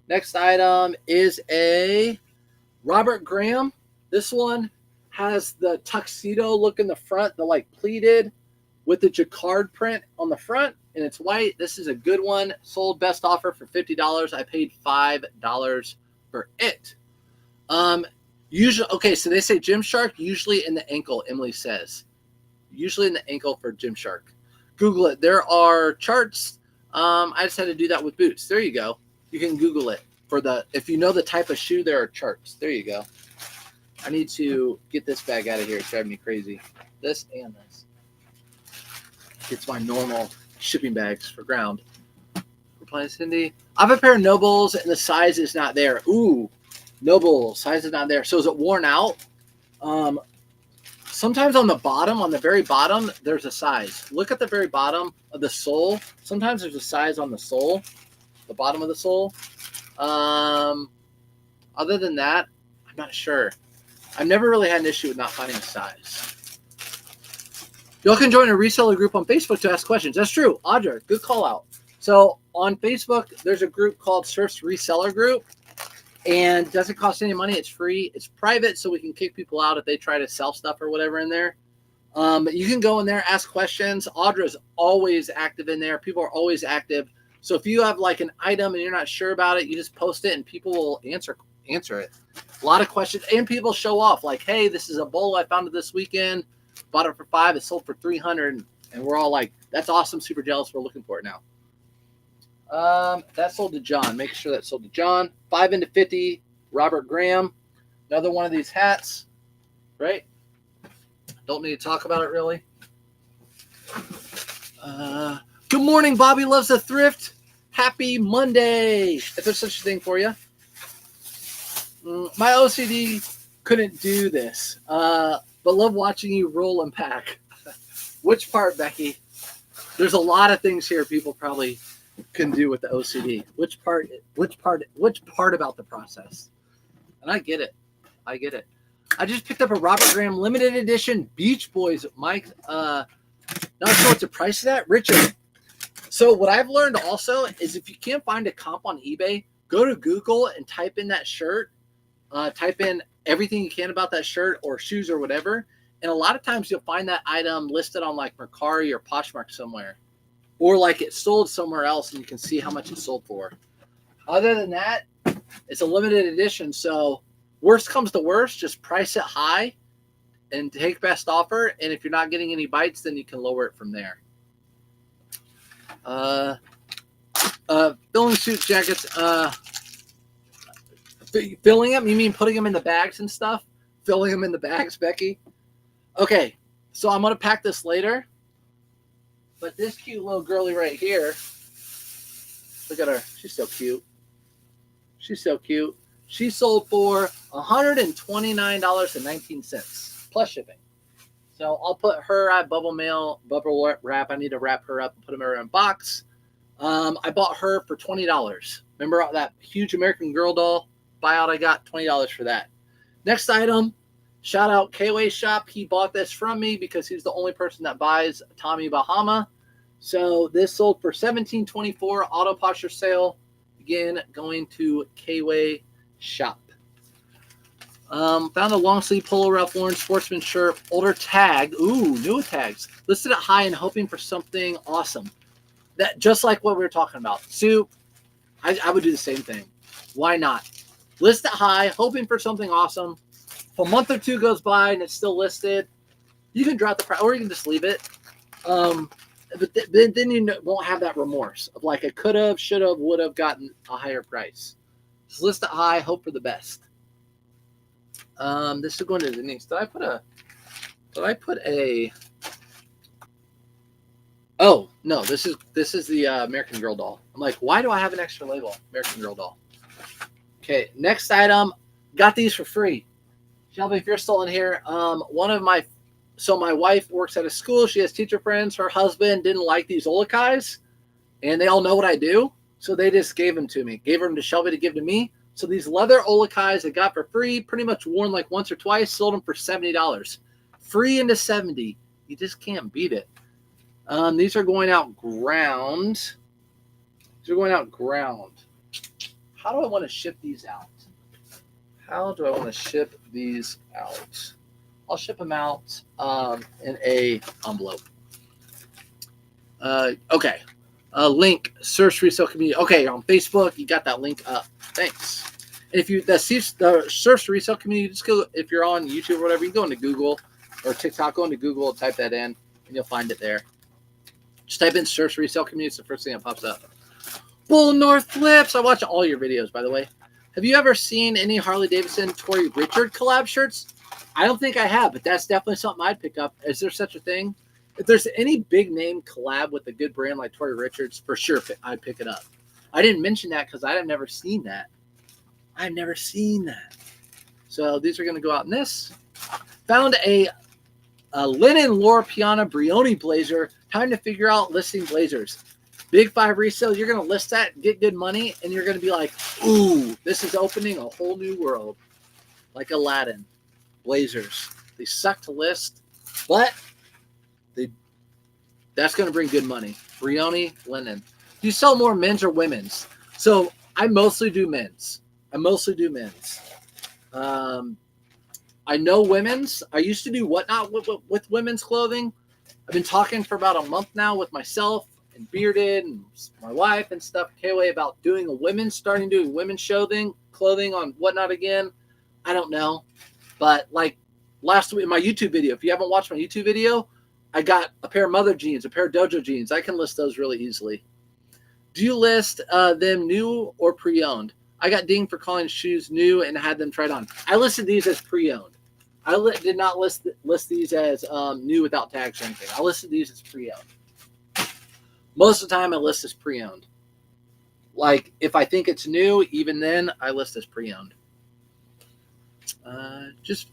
Next item is a Robert Graham. This one has the tuxedo look in the front, the like pleated with the jacquard print on the front, and it's white. This is a good one. Sold best offer for $50. I paid $5 for it. Usually, okay, so they say Gymshark, usually in the ankle, Emily says. Usually in the ankle for Gymshark. Google it. There are charts. I just had to do that with boots. There you go. You can Google it. If you know the type of shoe, there are charts. There you go. I need to get this bag out of here. It's driving me crazy. This and this. It's my normal shipping bags for ground. Reply, Cindy. I have a pair of Nobles and the size is not there. Ooh, Noble, size is not there. So is it worn out? Sometimes on the very bottom, there's a size. Look at the very bottom of the sole. Sometimes there's a size on the sole, the bottom of the sole. Other than that, I'm not sure. I've never really had an issue with not finding a size. Y'all can join a reseller group on Facebook to ask questions. That's true. Audra, good call out. So on Facebook, there's a group called Surf's Reseller Group. And it doesn't cost any money. It's free. It's private, so we can kick people out if they try to sell stuff or whatever in there. You can go in there, ask questions. Audra's always active in there. People are always active. So if you have like an item and you're not sure about it, you just post it and people will answer it. A lot of questions, and people show off like, hey, this is a bowl I found it this weekend. Bought it for $5. It sold for $300, and we're all like, that's awesome. Super jealous. We're looking for it now. That sold to John. Make sure that sold to John. 5 into 50. Robert Graham. Another one of these hats, right? Don't need to talk about it really. Good morning, Bobby Loves a Thrift. Happy Monday. If there's such a thing for you. My OCD couldn't do this, but love watching you roll and pack. Which part, Becky? There's a lot of things here people probably can do with the OCD. Which part about the process? And I get it. I just picked up a Robert Graham limited edition Beach Boys, Mike. Not sure what the price of that, Richard. So what I've learned also is if you can't find a comp on eBay, go to Google and type in that shirt. Type in everything you can about that shirt or shoes or whatever. And a lot of times you'll find that item listed on like Mercari or Poshmark somewhere. Or like it sold somewhere else and you can see how much it sold for. Other than that, it's a limited edition. So worst comes to worst, just price it high and take best offer. And if you're not getting any bites, then you can lower it from there. Filling suit jackets. Filling them? You mean putting them in the bags and stuff? Filling them in the bags, Becky? Okay, so I'm going to pack this later. But this cute little girlie right here, look at her. She's so cute. She sold for $129.19 plus shipping. So I'll put her at bubble wrap. I need to wrap her up and put them in a box. I bought her for $20. Remember that huge American Girl doll buyout I got? $20 for that. Next item, shout out K-Way Shop. He bought this from me because he's the only person that buys Tommy Bahama. So this sold for $17.24 auto posture sale. Again, going to K-Way Shop. Found a long sleeve polo Ralph Lauren sportsman shirt, older tag. Ooh, newer tags. Listed at high and hoping for something awesome. That just like what we were talking about. Sue, I would do the same thing. Why not? List it high, hoping for something awesome. If a month or two goes by and it's still listed, you can drop the price or you can just leave it. But then you won't have that remorse of like I could have, should have, would have gotten a higher price. Just list it high, hope for the best. This is going to Denise. Did I put a? Oh no, this is the American Girl doll. I'm like, why do I have an extra label? American Girl doll. Okay, next item. Got these for free. Shelby, if you're still in here, my wife works at a school. She has teacher friends. Her husband didn't like these Olakais, and they all know what I do. So they just gave them to me. Gave them to Shelby to give to me. So these leather Olakais I got for free, pretty much worn like once or twice, sold them for $70. Free into $70. You just can't beat it. These are going out ground. How do I want to ship these out? I'll ship them out in a envelope. Okay. Link, search resale community. Okay, on Facebook, you got that link up. Thanks. And if you the search resale community, just go, if you're on YouTube or whatever, you go into Google or TikTok, go into Google, type that in, and you'll find it there. Just type in search resale community. It's the first thing that pops up. Bull North Flips. I watch all your videos, by the way. Have you ever seen any Harley Davidson Tory Richard collab shirts? I don't think I have, but that's definitely something I'd pick up. Is there such a thing? If there's any big name collab with a good brand like Tory Richards, for sure I'd pick it up. I didn't mention that because I've never seen that. So these are going to go out in this. Found a linen Laura Piana Brioni blazer. Time to figure out listing blazers. Big 5 resale. You're going to list that, get good money, and you're going to be like, ooh, this is opening a whole new world. Like Aladdin. Blazers. They suck to list, but that's going to bring good money. Brioni, linen. Do you sell more men's or women's? So I mostly do men's. I know women's. I used to do whatnot with women's clothing. I've been talking for about a month now with myself and Bearded and my wife and stuff, K-Way, about starting doing women's clothing on whatnot again. I don't know. But like last week in my YouTube video, if you haven't watched my YouTube video, I got a pair of Mother jeans, a pair of Dojo jeans. I can list those really easily. Do you list them new or pre-owned? I got dinged for calling shoes new and had them tried on. I listed these as pre-owned. I did not list these as new without tags or anything. I listed these as pre-owned. Most of the time, I list as pre-owned. Like, if I think it's new, even then, I list as pre-owned. Just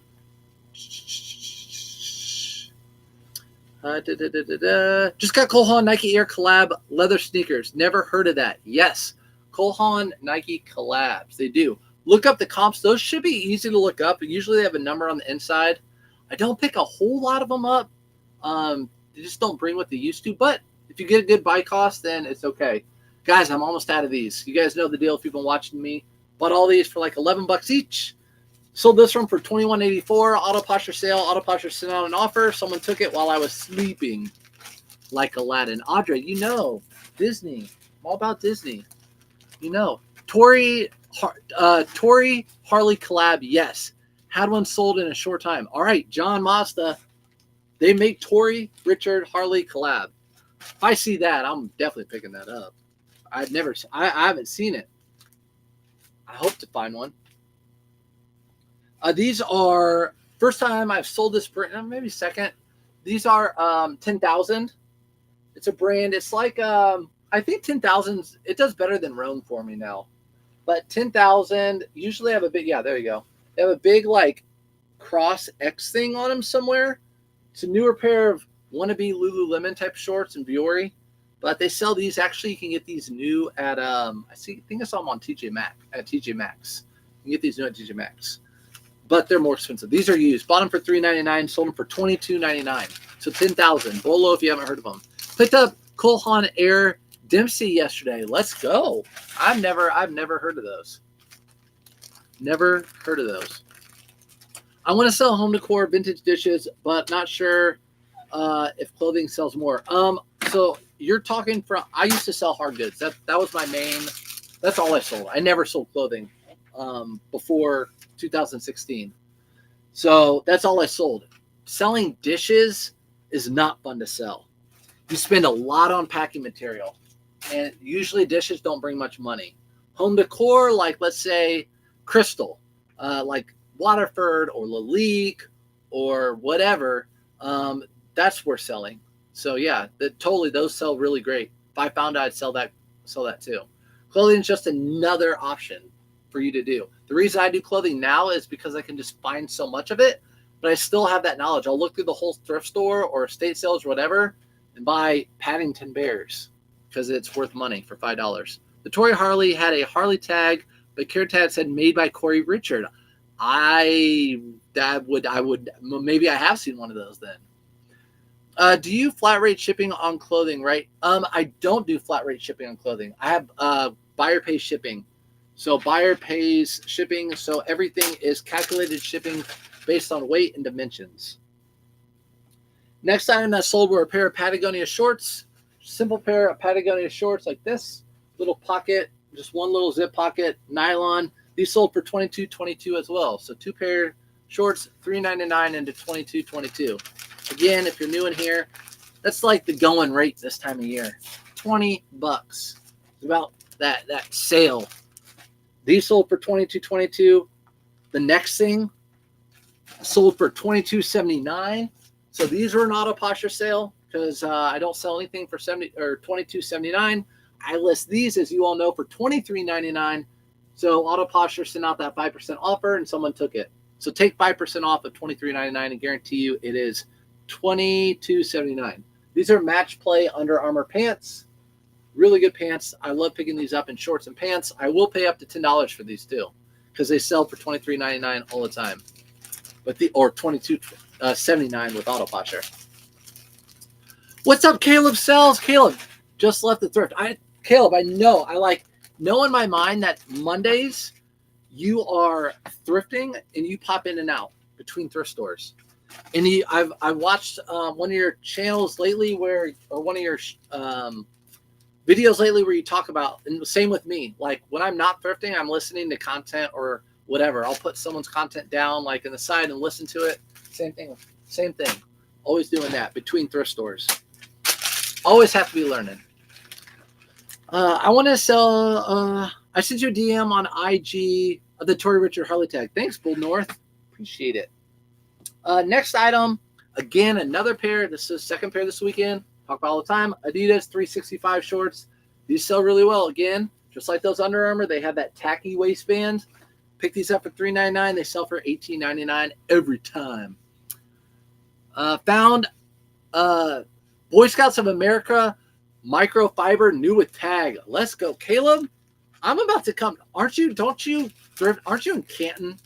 got Cole Haan Nike Air collab leather sneakers. Never heard of that. Yes, Cole Haan Nike collabs. They do. Look up the comps. Those should be easy to look up. Usually they have a number on the inside. I don't pick a whole lot of them up. They just don't bring what they used to. But if you get a good buy cost, then it's okay. Guys, I'm almost out of these. You guys know the deal if you've been watching me. Bought all these for like $11 each. Sold this one for $21.84. Auto posture sale. Auto posture sent out an offer. Someone took it while I was sleeping like Aladdin. Audrey, you know, Disney. I'm all about Disney. You know. Tori Harley collab, yes. Had one sold in a short time. All right, John Mazda. They make Tori Richard Harley collab. If I see that, I'm definitely picking that up. I haven't seen it. I hope to find one. These are first time I've sold this brand, maybe second. These are 10,000. It's a brand. It's like I think 10,000. It does better than Rome for me now. But 10,000 usually have a big. Yeah, there you go. They have a big like cross X thing on them somewhere. It's a newer pair of wannabe Lululemon type shorts in Vuori. But they sell these. Actually, you can get these new at I think I saw them on TJ Maxx. You can get these new at TJ Maxx. But they're more expensive. These are used. Bought them for $3.99, sold them for $22.99. So 10,000. Bolo if you haven't heard of them. Picked up Cole Haan Air Dempsey yesterday. Let's go. I've never heard of those. Never heard of those. I want to sell home decor, vintage dishes, but not sure if clothing sells more. So you're talking from. I used to sell hard goods. That was my main. That's all I sold. I never sold clothing before 2016. So that's all I sold. Selling dishes is not fun to sell. You spend a lot on packing material, and usually dishes don't bring much money. Home decor, like let's say Crystal, like Waterford or Lalique or whatever, that's worth selling. So yeah, totally those sell really great. If I found out, I'd sell that too. Clothing is just another option for you to do. The reason I do clothing now is because I can just find so much of it, but I still have that knowledge. I'll look through the whole thrift store or estate sales or whatever and buy Paddington Bears because it's worth money for $5. The Tori Harley had a Harley tag, but care tag said made by Corey Richard. Maybe I have seen one of those then. Do you flat rate shipping on clothing, right? I don't do flat rate shipping on clothing. I have buyer pays shipping. So buyer pays shipping. So everything is calculated shipping based on weight and dimensions. Next item that sold were a pair of Patagonia shorts. Simple pair of Patagonia shorts like this. Little pocket, just one little zip pocket, nylon. These sold for $22.22 as well. So two pair shorts, $3.99 into $22.22. Again, if you're new in here, that's like the going rate this time of year. $20. It's about that sale. These sold for $22.22. The next thing sold for $22.79. So these were an auto posture sale because I don't sell anything for $22.79. I list these, as you all know, for $23.99. So auto posture sent out that 5% offer, and someone took it. So take 5% off of $23.99 and guarantee you it is $22.79. These are match play Under Armour pants. Really good pants. I love picking these up in shorts and pants. I will pay up to $10 for these too, because they sell for $23.99 all the time. Or $22.79 with auto posture. What's up, Caleb Sells? Caleb just left the thrift. Caleb, I know in my mind that Mondays you are thrifting and you pop in and out between thrift stores. And I've watched one of your channels lately one of your videos lately where you talk about, and the same with me, like when I'm not thrifting, I'm listening to content or whatever. I'll put someone's content down like in the side and listen to it. Same thing. Always doing that between thrift stores. Always have to be learning. I want to sell. I sent you a DM on IG of the Tory Richard Harley tag. Thanks, Bull North. Appreciate it. Next item. Again, another pair. This is the second pair this weekend. Talk about all the time. Adidas 365 shorts. These sell really well. Again, just like those Under Armour, they have that tacky waistband. Pick these up for $3.99. They sell for $18.99 every time. Found Boy Scouts of America microfiber new with tag. Let's go, Caleb. I'm about to come. Aren't you in Canton?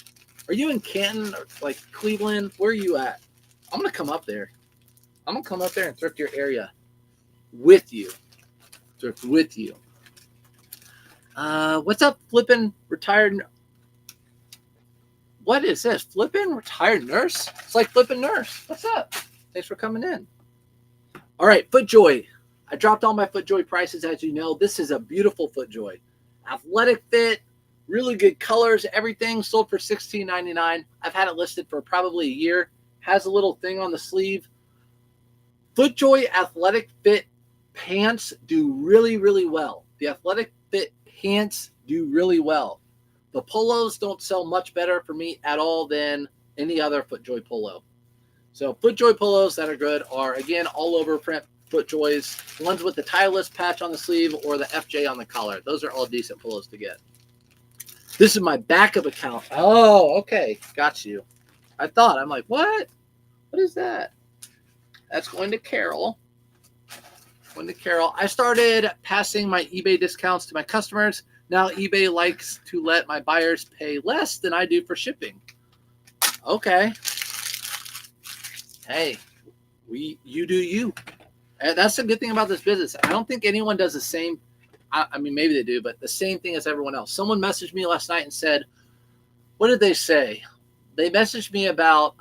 Are you in Canton or like Cleveland? Where are you at? I'm gonna come up there. I'm gonna come up there and thrift your area with you. Thrift with you. What's up, flippin' retired? What is this? Flippin' retired nurse? It's like flippin' nurse. What's up? Thanks for coming in. All right, FootJoy. I dropped all my FootJoy prices, as you know. This is a beautiful FootJoy. Athletic fit, really good colors, everything sold for $16.99. I've had it listed for probably a year. Has a little thing on the sleeve. FootJoy Athletic Fit pants do really, really well. The Athletic Fit pants do really well. The polos don't sell much better for me at all than any other FootJoy polo. So FootJoy polos that are good are, again, all over print FootJoys. The ones with the Titleist patch on the sleeve or the FJ on the collar. Those are all decent polos to get. This is my backup account. Oh, okay. Got you. I'm like, what? What is that? That's going to Carol. I started passing my eBay discounts to my customers. Now eBay likes to let my buyers pay less than I do for shipping. Okay. Hey, you do you. And that's the good thing about this business. I don't think anyone does the same. I mean, maybe they do, but the same thing as everyone else. Someone messaged me last night and said, what did they say? They messaged me about,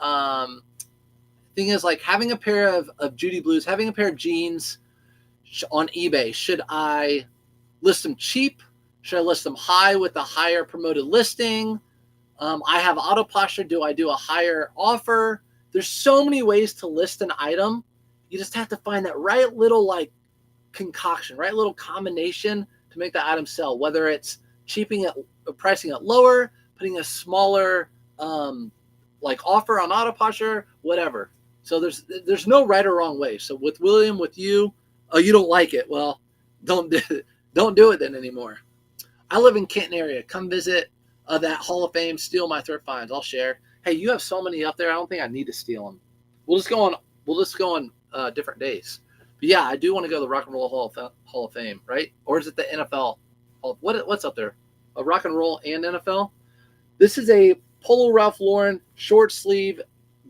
thing is like having a pair of Judy Blues, having a pair of jeans on eBay. Should I list them cheap? Should I list them high with a higher promoted listing? I have auto posture. Do I do a higher offer? There's so many ways to list an item. You just have to find that right little like concoction, right little combination to make the item sell, whether it's pricing it lower, putting a smaller like offer on auto posture, whatever. So there's no right or wrong way. So with William, with you, oh, you don't like it. Well, don't do it then anymore. I live in Canton area. Come visit that Hall of Fame. Steal my thrift finds. I'll share. Hey, you have so many up there. I don't think I need to steal them. We'll just go on different days. But yeah, I do want to go to the Rock and Roll Hall of Fame, right? Or is it the NFL? What's up there? A Rock and Roll and NFL? This is a Polo Ralph Lauren short sleeve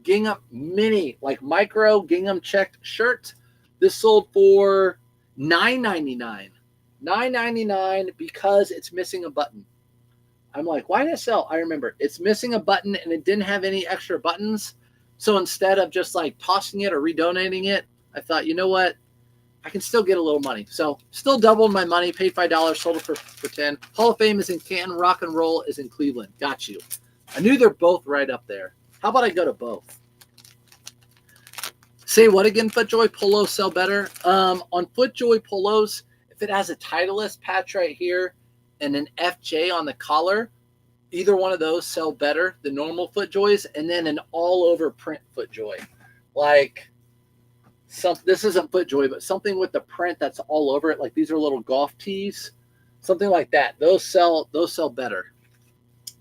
gingham mini, like micro gingham checked shirt. This sold for $9.99. $9.99 because it's missing a button. I'm like, why did it sell? I remember it's missing a button and it didn't have any extra buttons. So instead of just like tossing it or redonating it, I thought, you know what? I can still get a little money. So still doubled my money, paid $5, sold it for $10. Hall of Fame is in Canton, Rock and Roll is in Cleveland. Got you. I knew they're both right up there. How about I go to both? Say what again, FootJoy? Polos sell better? On FootJoy polos, if it has a Titleist patch right here and an FJ on the collar, either one of those sell better than normal FootJoys, and then an all-over print FootJoy. Like, this isn't FootJoy, but something with the print that's all over it, like these are little golf tees, something like that. Those sell better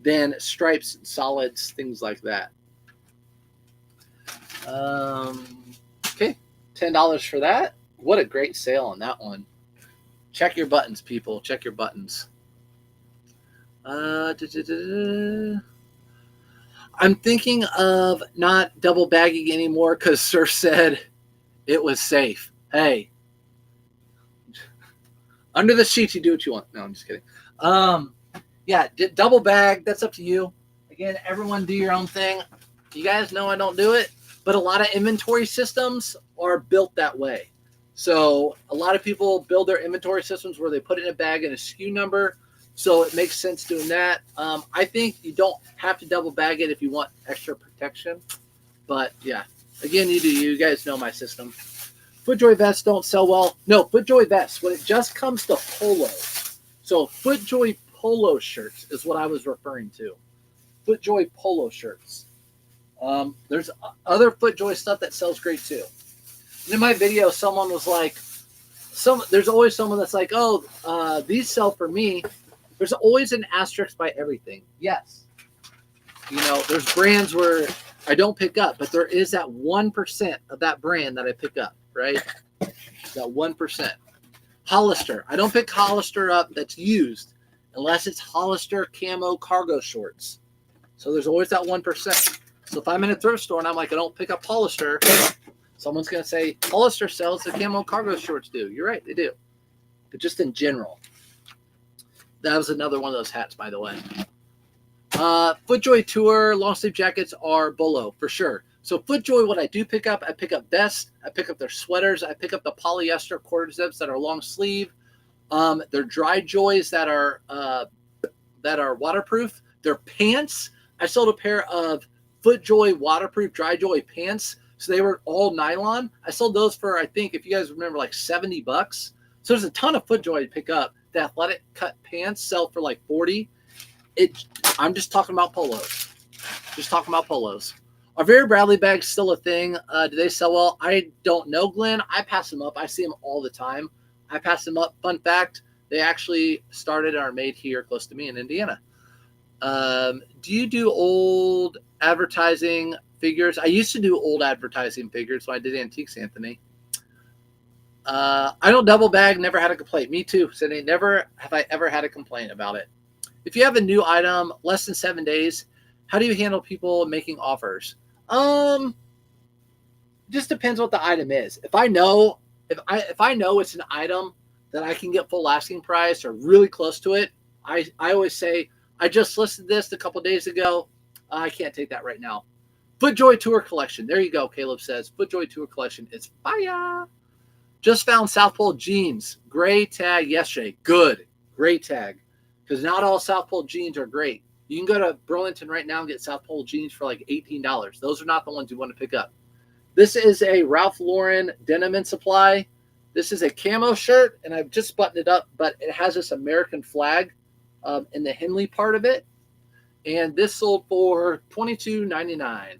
than stripes and solids, things like that. Okay, $10 for that. What a great sale on that one. Check your buttons, people. Check your buttons. I'm thinking of not double bagging anymore because Sir said it was safe. Hey, under the sheets, you do what you want. No, I'm just kidding. Yeah, double bag. That's up to you. Again, everyone do your own thing. You guys know I don't do it, but a lot of inventory systems are built that way. So a lot of people build their inventory systems where they put it in a bag and a SKU number. So it makes sense doing that. I think you don't have to double bag it if you want extra protection. But yeah, again, you do. You guys know my system. FootJoy vests don't sell well. No, FootJoy vests, when it just comes to polo. So FootJoy polo shirts is what I was referring to. FootJoy polo shirts. There's other FootJoy stuff that sells great too. And in my video, someone was like, there's always someone that's like, oh, these sell for me. There's always an asterisk by everything. Yes. You know, there's brands where I don't pick up, but there is that 1% of that brand that I pick up, right? That 1%. Hollister. I don't pick Hollister up that's used unless it's Hollister camo cargo shorts. So there's always that 1%. So if I'm in a thrift store and I'm like, I don't pick up Hollister, someone's going to say, Hollister sells the camo cargo shorts do. You're right, they do. But just in general. That was another one of those hats, by the way. FootJoy Tour long sleeve jackets are Bolo for sure. So FootJoy, what I do pick up, I pick up vests, I pick up their sweaters, I pick up the polyester quarter zips that are long sleeve. They're dry joys that are waterproof. Their pants. I sold a pair of FootJoy waterproof dry joy pants. So they were all nylon. I sold those for, I think, if you guys remember, like $70. So there's a ton of FootJoy to pick up. The athletic cut pants sell for like $40. I'm just talking about polos. Just talking about polos. Are Vera Bradley bags still a thing? Do they sell well? I don't know, Glenn. I pass them up. I see them all the time. I pass them up. Fun fact, they actually started and are made here close to me in Indiana. Do you do old advertising figures? I used to do old advertising figures, so I did antiques, Anthony. I don't double bag, never had a complaint. Me too, Sydney. Never have I ever had a complaint about it. If you have a new item, less than 7 days, how do you handle people making offers? Just depends what the item is. If I know it's an item that I can get full asking price or really close to it, I always say, I just listed this a couple days ago. I can't take that right now. FootJoy Tour Collection. There you go, Caleb says. FootJoy Tour Collection. It's fire. Just found South Pole jeans. Gray tag yesterday. Good. Gray tag. Because not all South Pole jeans are great. You can go to Burlington right now and get South Pole jeans for like $18. Those are not the ones you want to pick up. This is a Ralph Lauren Denim and Supply. This is a camo shirt, and I've just buttoned it up, but it has this American flag in the Henley part of it. And this sold for $22.99.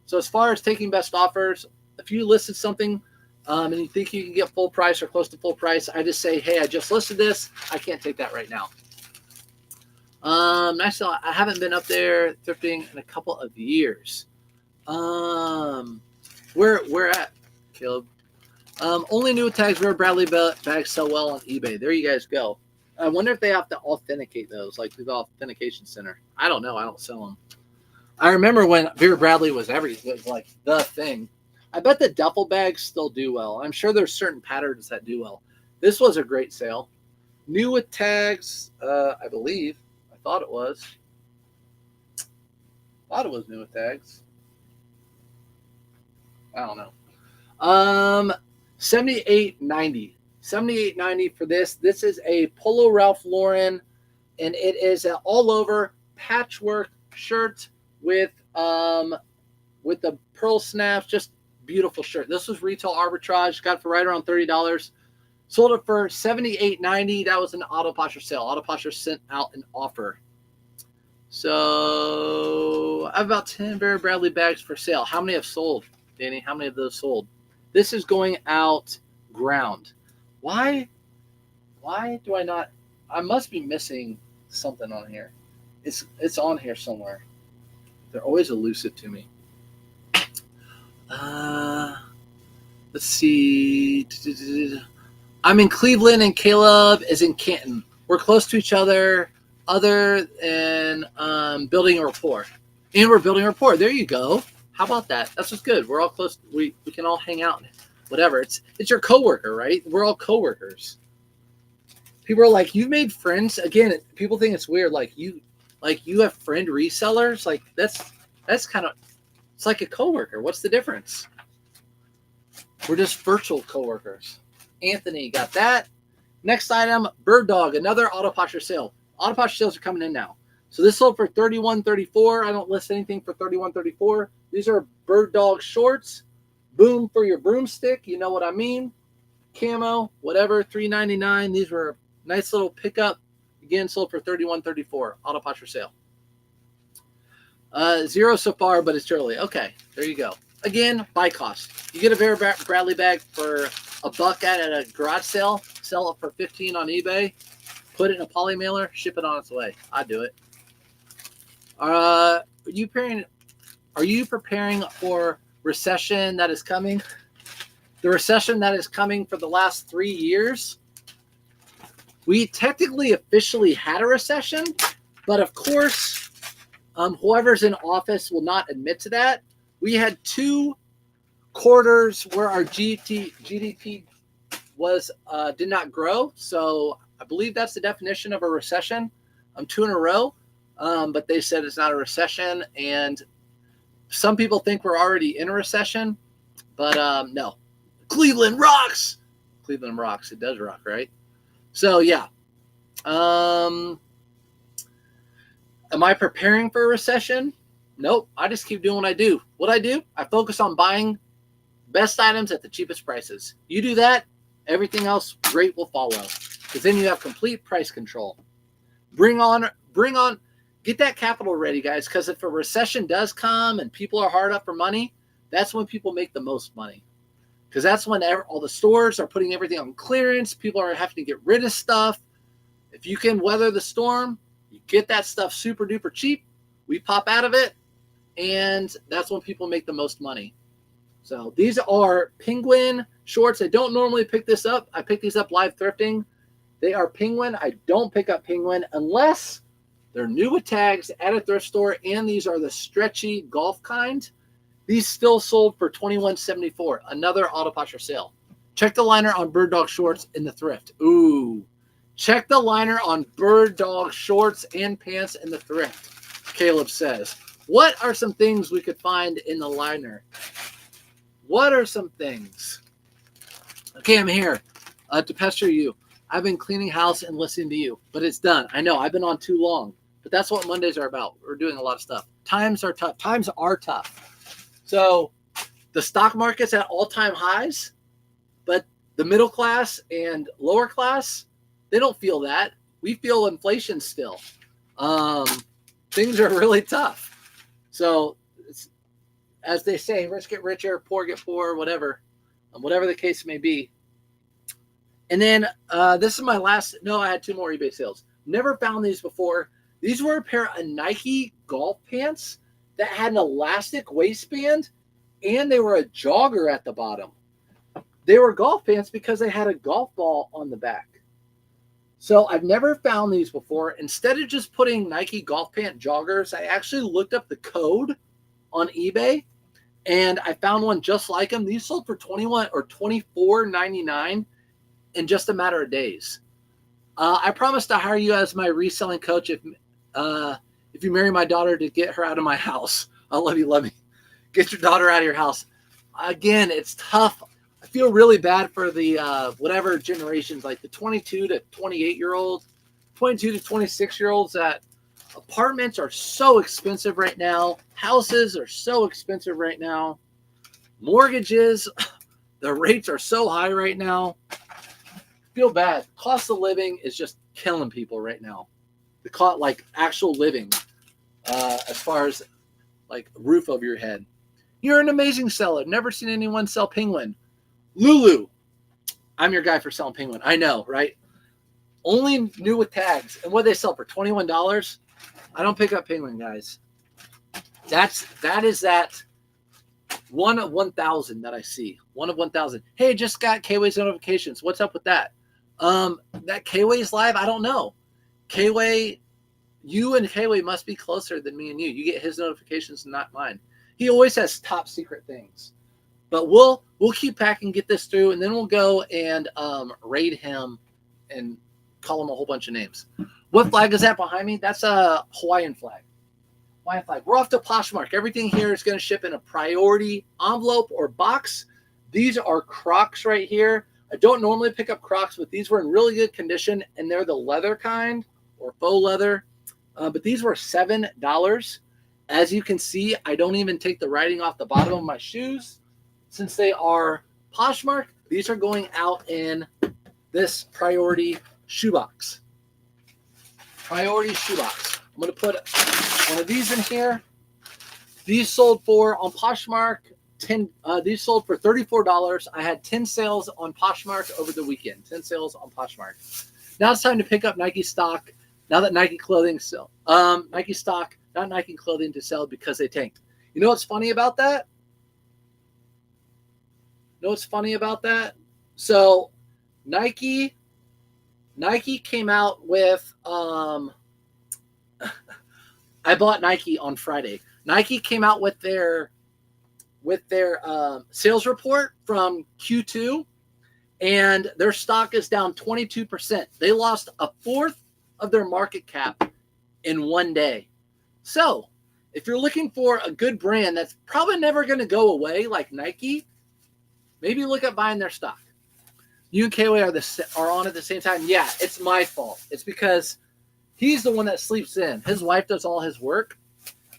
So as far as taking best offers, if you listed something and you think you can get full price or close to full price, I just say, hey, I just listed this. I can't take that right now. Actually, I haven't been up there thrifting in a couple of years. Where at, Caleb? Only new tags where Bradley bags sell well on eBay. There you guys go. I wonder if they have to authenticate those, like through the authentication center. I don't know. I don't sell them. I remember when Vera Bradley was like the thing. I bet the duffel bags still do well. I'm sure there's certain patterns that do well. This was a great sale. New with tags, I believe. I thought it was. New with tags. I don't know. $78.90. $78.90 for this. This is a Polo Ralph Lauren, and it is an all-over patchwork shirt with the pearl snaps. Just beautiful shirt. This was retail arbitrage. Got it for right around $30. Sold it for $78.90. That was an Auto Posture sale. Auto Posture sent out an offer. So I have about 10 Vera Bradley bags for sale. How many have sold, Danny? How many of those sold? This is going out ground. Why do I not? I must be missing something on here. It's on here somewhere. They're always elusive to me. Let's see. I'm in Cleveland and Caleb is in Canton. We're close to each other than building a rapport. And we're building a rapport. There you go. How about that? That's what's good. We're all close. We can all hang out. Whatever. It's your coworker, right? We're all coworkers. People are like, you made friends. Again, people think it's weird. Like you have friend resellers. Like that's kind of, it's like a coworker. What's the difference? We're just virtual coworkers. Anthony got that. Next item, Bird Dog, another Auto Posture sale. Auto Posture sales are coming in now. So this sold for $31.34. I don't list anything for $31.34. These are Bird Dog shorts. Boom for your broomstick. You know what I mean. Camo, whatever, $3.99. These were a nice little pickup. Again, sold for $31.34. Auto Posture sale. 0 so far, but it's early. Okay, there you go. Again, buy cost. You get a Vera Bradley bag for $1 at a garage sale. Sell it for $15 on eBay. Put it in a poly mailer. Ship it on its way. I'd do it. Are you preparing for recession that is coming? The recession that is coming for the last 3 years. We technically officially had a recession, but of course, whoever's in office will not admit to that. We had 2 quarters where our GDP was did not grow. So I believe that's the definition of a recession. 2 in a row. But they said it's not a recession, and some people think we're already in a recession, but no. Cleveland rocks. Cleveland rocks. It does rock, right? So yeah. Am I preparing for a recession? Nope. I just keep doing what I do. What I do, I focus on buying best items at the cheapest prices. You do that, everything else great will follow, because then you have complete price control. Bring on. Get that capital ready, guys, because if a recession does come and people are hard up for money, that's when people make the most money. Because that's when all the stores are putting everything on clearance. People are having to get rid of stuff. If you can weather the storm, you get that stuff super duper cheap. We pop out of it, and that's when people make the most money. So these are Penguin shorts. I don't normally pick this up. I pick these up live thrifting. They are Penguin. I don't pick up Penguin unless they're new with tags at a thrift store, and these are the stretchy golf kind. These still sold for $21.74. Another Auto Posture sale. Check the liner on Bird Dog shorts in the thrift. Ooh. Check the liner on Bird Dog shorts and pants in the thrift, Caleb says. What are some things we could find in the liner? What are some things? Okay, I'm here to pester you. I've been cleaning house and listening to you, but it's done. I know I've been on too long, but that's what Mondays are about. We're doing a lot of stuff. Times are tough. Times are tough. So the stock market's at all-time highs, but the middle class and lower class, they don't feel that. We feel inflation still. Things are really tough. So as they say, rich get richer, poor get poorer, whatever the case may be. And then this is my last. No, I had 2 more eBay sales. Never found these before. These were a pair of Nike golf pants that had an elastic waistband, and they were a jogger at the bottom. They were golf pants because they had a golf ball on the back. So I've never found these before. Instead of just putting Nike golf pant joggers, I actually looked up the code on eBay, and I found one just like them. These sold for $21 or $24.99 in just a matter of days. I promise to hire you as my reselling coach if you marry my daughter to get her out of my house. I love you, love me. Get your daughter out of your house. Again, it's tough. I feel really bad for the whatever generations, like the 22 to 28-year-olds, 22 to 26-year-olds. That apartments are so expensive right now. Houses are so expensive right now. Mortgages, the rates are so high right now. Feel bad. Cost of living is just killing people right now. The cost, like actual living, as far as like roof over your head. You're an amazing seller. Never seen anyone sell Penguin. Lulu, I'm your guy for selling Penguin. I know, right? Only new with tags. And what they sell for $21? I don't pick up Penguin, guys. That is that one of 1,000 that I see. One of 1,000. Hey, just got K-Way's notifications. What's up with that? That K-Way's live? I don't know. K-Way, you and K-Way must be closer than me and you. You get his notifications, not mine. He always has top secret things. But we'll keep packing, get this through, and then we'll go and raid him and call him a whole bunch of names. What flag is that behind me? That's a Hawaiian flag. Hawaiian flag. We're off to Poshmark. Everything here is going to ship in a priority envelope or box. These are Crocs right here. I don't normally pick up Crocs, but these were in really good condition, and they're the leather kind. or faux leather. But these were $7. As you can see, I don't even take the writing off the bottom of my shoes. Since they are Poshmark, these are going out in this priority shoebox. Priority shoebox. I'm going to put one of these in here. These sold for, on Poshmark, these sold for $34. I had 10 sales on Poshmark over the weekend. 10 sales on Poshmark. Now it's time to pick up Nike stock. Now that Nike clothing sell, Nike stock, not Nike clothing to sell because they tanked. You know what's funny about that? So Nike came out with I bought Nike on Friday. Nike came out with their sales report from Q2, and their stock is down 22%. They lost a fourth of their market cap in one day. So if you're looking for a good brand that's probably never going to go away like Nike, maybe look at buying their stock. You and K-Way are on at the same time. Yeah, it's my fault. It's because he's the one that sleeps in. His wife does all his work.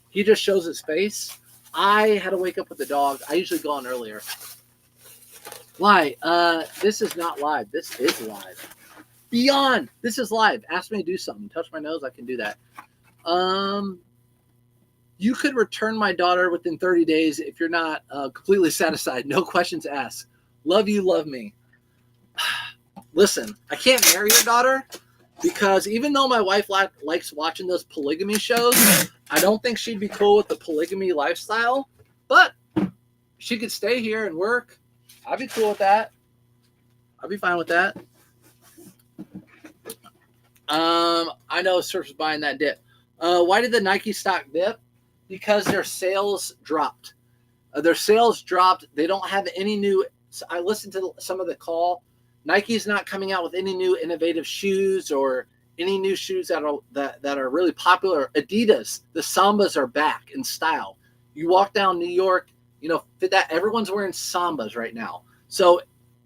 He just shows his face. I had to wake up with the dog. I usually go on earlier. Why? This is not live. This is live. Beyond. This is live. Ask me to do something. Touch my nose. I can do that. You could return my daughter within 30 days if you're not completely satisfied. No questions asked. Love you, love me. Listen, I can't marry your daughter because even though my wife likes watching those polygamy shows, I don't think she'd be cool with the polygamy lifestyle. But she could stay here and work. I'd be cool with that. I'd be fine with that. I know Surf's buying that dip. Why did the Nike stock dip? Because their sales dropped. Their sales dropped. They don't have any new. I listened to some of the call. Nike's not coming out with any new innovative shoes or any new shoes that are really popular. Adidas, the Sambas are back in style. You walk down New York, fit that. Everyone's wearing Sambas right now. So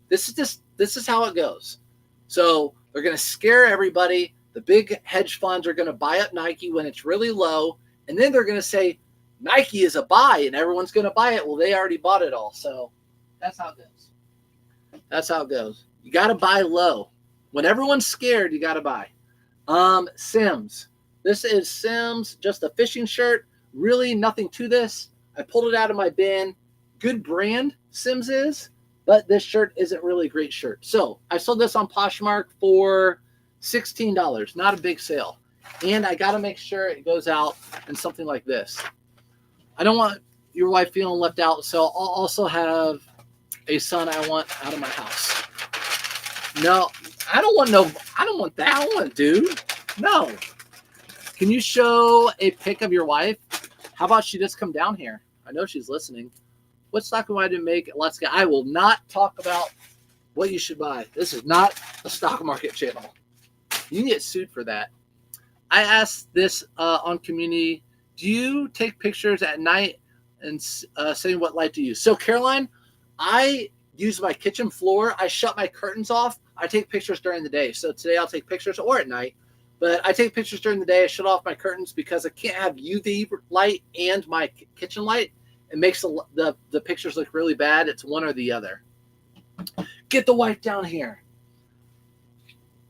this is how it goes. So they're going to scare everybody. The big hedge funds are going to buy up Nike when it's really low. And then they're going to say Nike is a buy and everyone's going to buy it. Well, they already bought it all. So that's how it goes. You got to buy low. When everyone's scared, you got to buy. Sims. This is Sims, just a fishing shirt. Really nothing to this. I pulled it out of my bin. Good brand, Sims is. But this shirt isn't really a great shirt. So I sold this on Poshmark for $16. Not a big sale. And I got to make sure it goes out in something like this. I don't want your wife feeling left out. So I'll also have a son I want out of my house. No, I don't want that. I don't want a dude. No. Can you show a pic of your wife? How about she just come down here? I know she's listening. What stock am I to make? Let's go. I will not talk about what you should buy. This is not a stock market channel. You can get sued for that. I asked this on community. Do you take pictures at night and saying what light to use? So Caroline, I use my kitchen floor. I shut my curtains off. I take pictures during the day. So today I'll take pictures or at night. But I take pictures during the day. I shut off my curtains because I can't have UV light and my kitchen light. It makes the pictures look really bad. It's one or the other. Get the wife down here.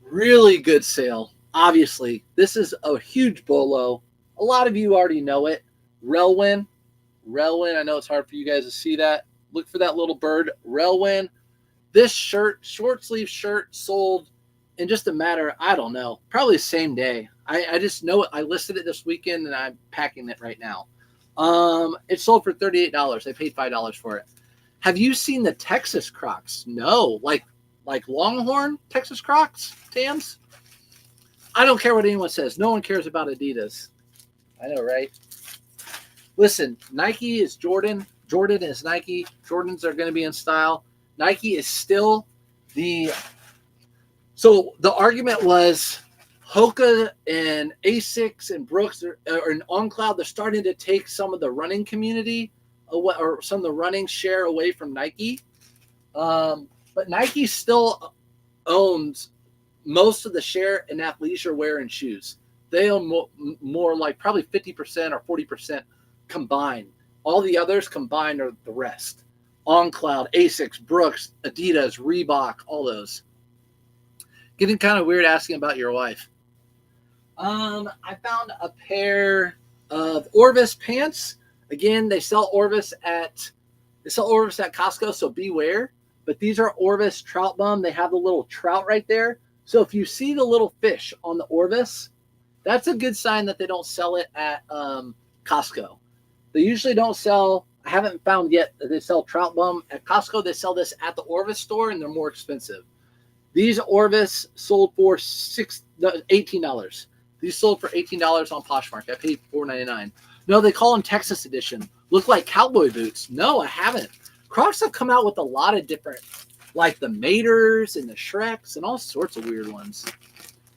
Really good sale. Obviously, this is a huge bolo. A lot of you already know it. Relwyn. I know it's hard for you guys to see that. Look for that little bird. Relwyn. This shirt, short sleeve shirt, sold in just a matter, I don't know, probably the same day. I just know it. I listed it this weekend and I'm packing it right now. It sold for $38. I paid $5 for it. Have you seen the Texas Crocs? No. Like Longhorn Texas Crocs, Tams? I don't care what anyone says. No one cares about Adidas. I know, right? Listen, Nike is Jordan. Jordan is Nike. Jordans are going to be in style. Nike is still so the argument was Hoka and Asics and Brooks are in OnCloud. They're starting to take some of the running community away, or some of the running share away from Nike. But Nike still owns most of the share in athleisure wear and shoes. They own more like probably 50% or 40% combined. All the others combined are the rest. On Cloud, Asics, Brooks, Adidas, Reebok, all those. Getting kind of weird asking about your wife. I found a pair of Orvis pants. Again, they sell Orvis at Costco, so beware. But these are Orvis Trout Bum. They have the little trout right there. So if you see the little fish on the Orvis, that's a good sign that they don't sell it at Costco. They usually don't sell. I haven't found yet that they sell Trout Bum at Costco. They sell this at the Orvis store, and they're more expensive. These Orvis sold for $18. These sold for $18 on Poshmark. I paid $4.99. No, they call them Texas Edition. Look like cowboy boots. No, I haven't. Crocs have come out with a lot of different, like the Maters and the Shreks and all sorts of weird ones.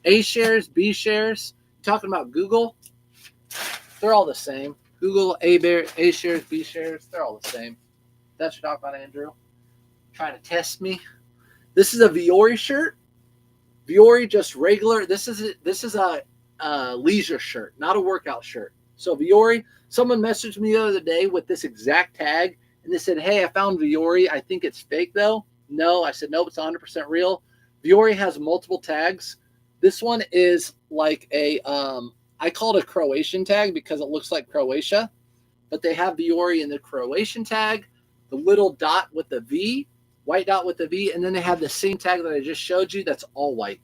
A shares, B shares. Talking about Google, they're all the same. Google, A shares, B shares, they're all the same. That's what you're talking about, Andrew. Trying to test me. This is a Viore shirt. Viore, just regular. This is a leisure shirt, not a workout shirt. So Viore, someone messaged me the other day with this exact tag, and they said, "Hey, I found Viore. I think it's fake though." No, I said, "Nope, it's 100% real." Viore has multiple tags. This one is like a, I call it a Croatian tag because it looks like Croatia, but they have Viore in the Croatian tag, the little dot with the V, white dot with the V, and then they have the same tag that I just showed you that's all white.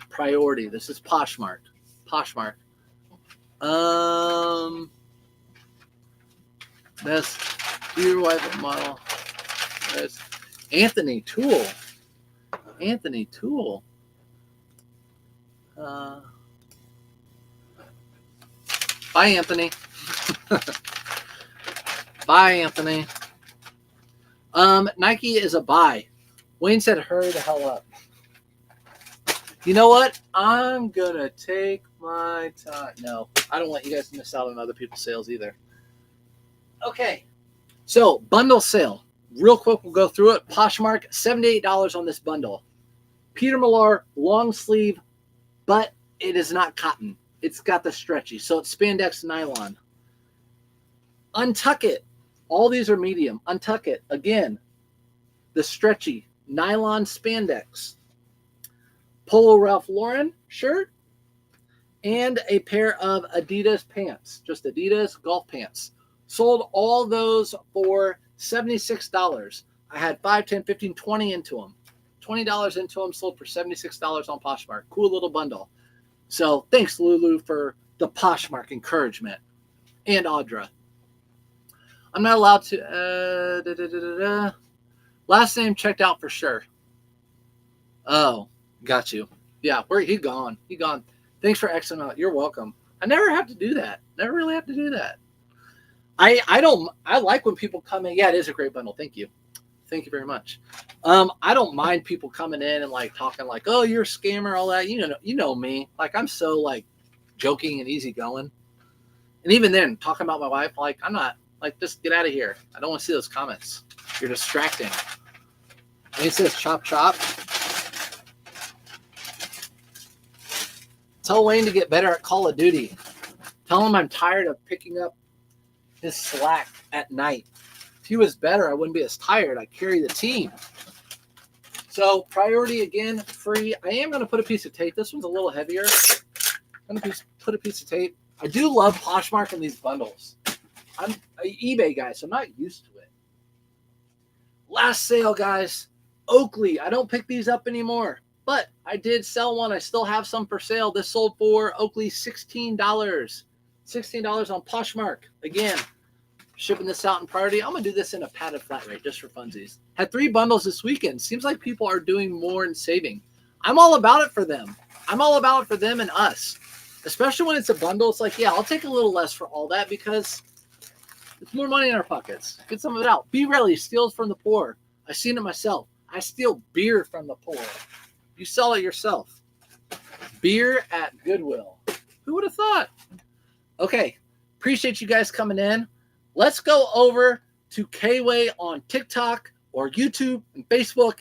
Priority. This is Poshmark. Poshmark. Best your wife model. There's Anthony Toole. Anthony Toole. Bye, Anthony. Bye, Anthony. Nike is a buy. Wayne said, hurry the hell up. You know what? I'm going to take my time. No, I don't want you guys to miss out on other people's sales either. Okay. So, bundle sale. Real quick, we'll go through it. Poshmark, $78 on this bundle. Peter Millar, long sleeve, but it is not cotton. It's got the stretchy, so it's spandex nylon. Untuck It. All these are medium. Untuck It. Again, the stretchy nylon spandex. Polo Ralph Lauren shirt. And a pair of Adidas pants. Just Adidas golf pants. Sold all those for $76. I had 5, 10, 15, 20 into them. $20 into them, sold for $76 on Poshmark. Cool little bundle. So thanks, Lulu, for the Poshmark encouragement. And Audra. I'm not allowed to... Last name checked out for sure. Oh, got you. Yeah, he gone. He gone. Thanks for Xing out. You're welcome. I never have to do that. Never really have to do that. I like when people come in. Yeah, it is a great bundle. Thank you. Thank you very much. I don't mind people coming in and like talking like, "Oh, you're a scammer," all that. You know me. Like I'm so like joking and easygoing. And even then, talking about my wife, like I'm not like just get out of here. I don't want to see those comments. You're distracting. And he says, "Chop chop." Tell Wayne to get better at Call of Duty. Tell him I'm tired of picking up his slack at night. If he was better, I wouldn't be as tired. I carry the team. So priority again, free. I am going to put a piece of tape. This one's a little heavier. I'm going to put a piece of tape. I do love Poshmark in these bundles. I'm an eBay guy, so I'm not used to it. Last sale, guys. Oakley. I don't pick these up anymore, but I did sell one. I still have some for sale. This sold for Oakley $16. $16 on Poshmark. Again, shipping this out in priority. I'm going to do this in a padded flat rate just for funsies. Had 3 bundles this weekend. Seems like people are doing more and saving. I'm all about it for them. I'm all about it for them and us. Especially when it's a bundle. It's like, yeah, I'll take a little less for all that because it's more money in our pockets. Get some of it out. Be Ready steals from the poor. I've seen it myself. I steal beer from the poor. You sell it yourself. Beer at Goodwill. Who would have thought? Okay. Appreciate you guys coming in. Let's go over to K-Way on TikTok or YouTube and Facebook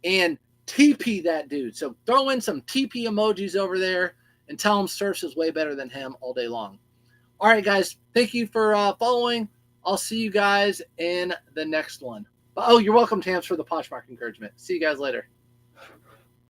and TP that dude. So throw in some TP emojis over there and tell him Surfs is way better than him all day long. All right, guys. Thank you for following. I'll see you guys in the next one. Oh, you're welcome, Tams, for the Poshmark encouragement. See you guys later.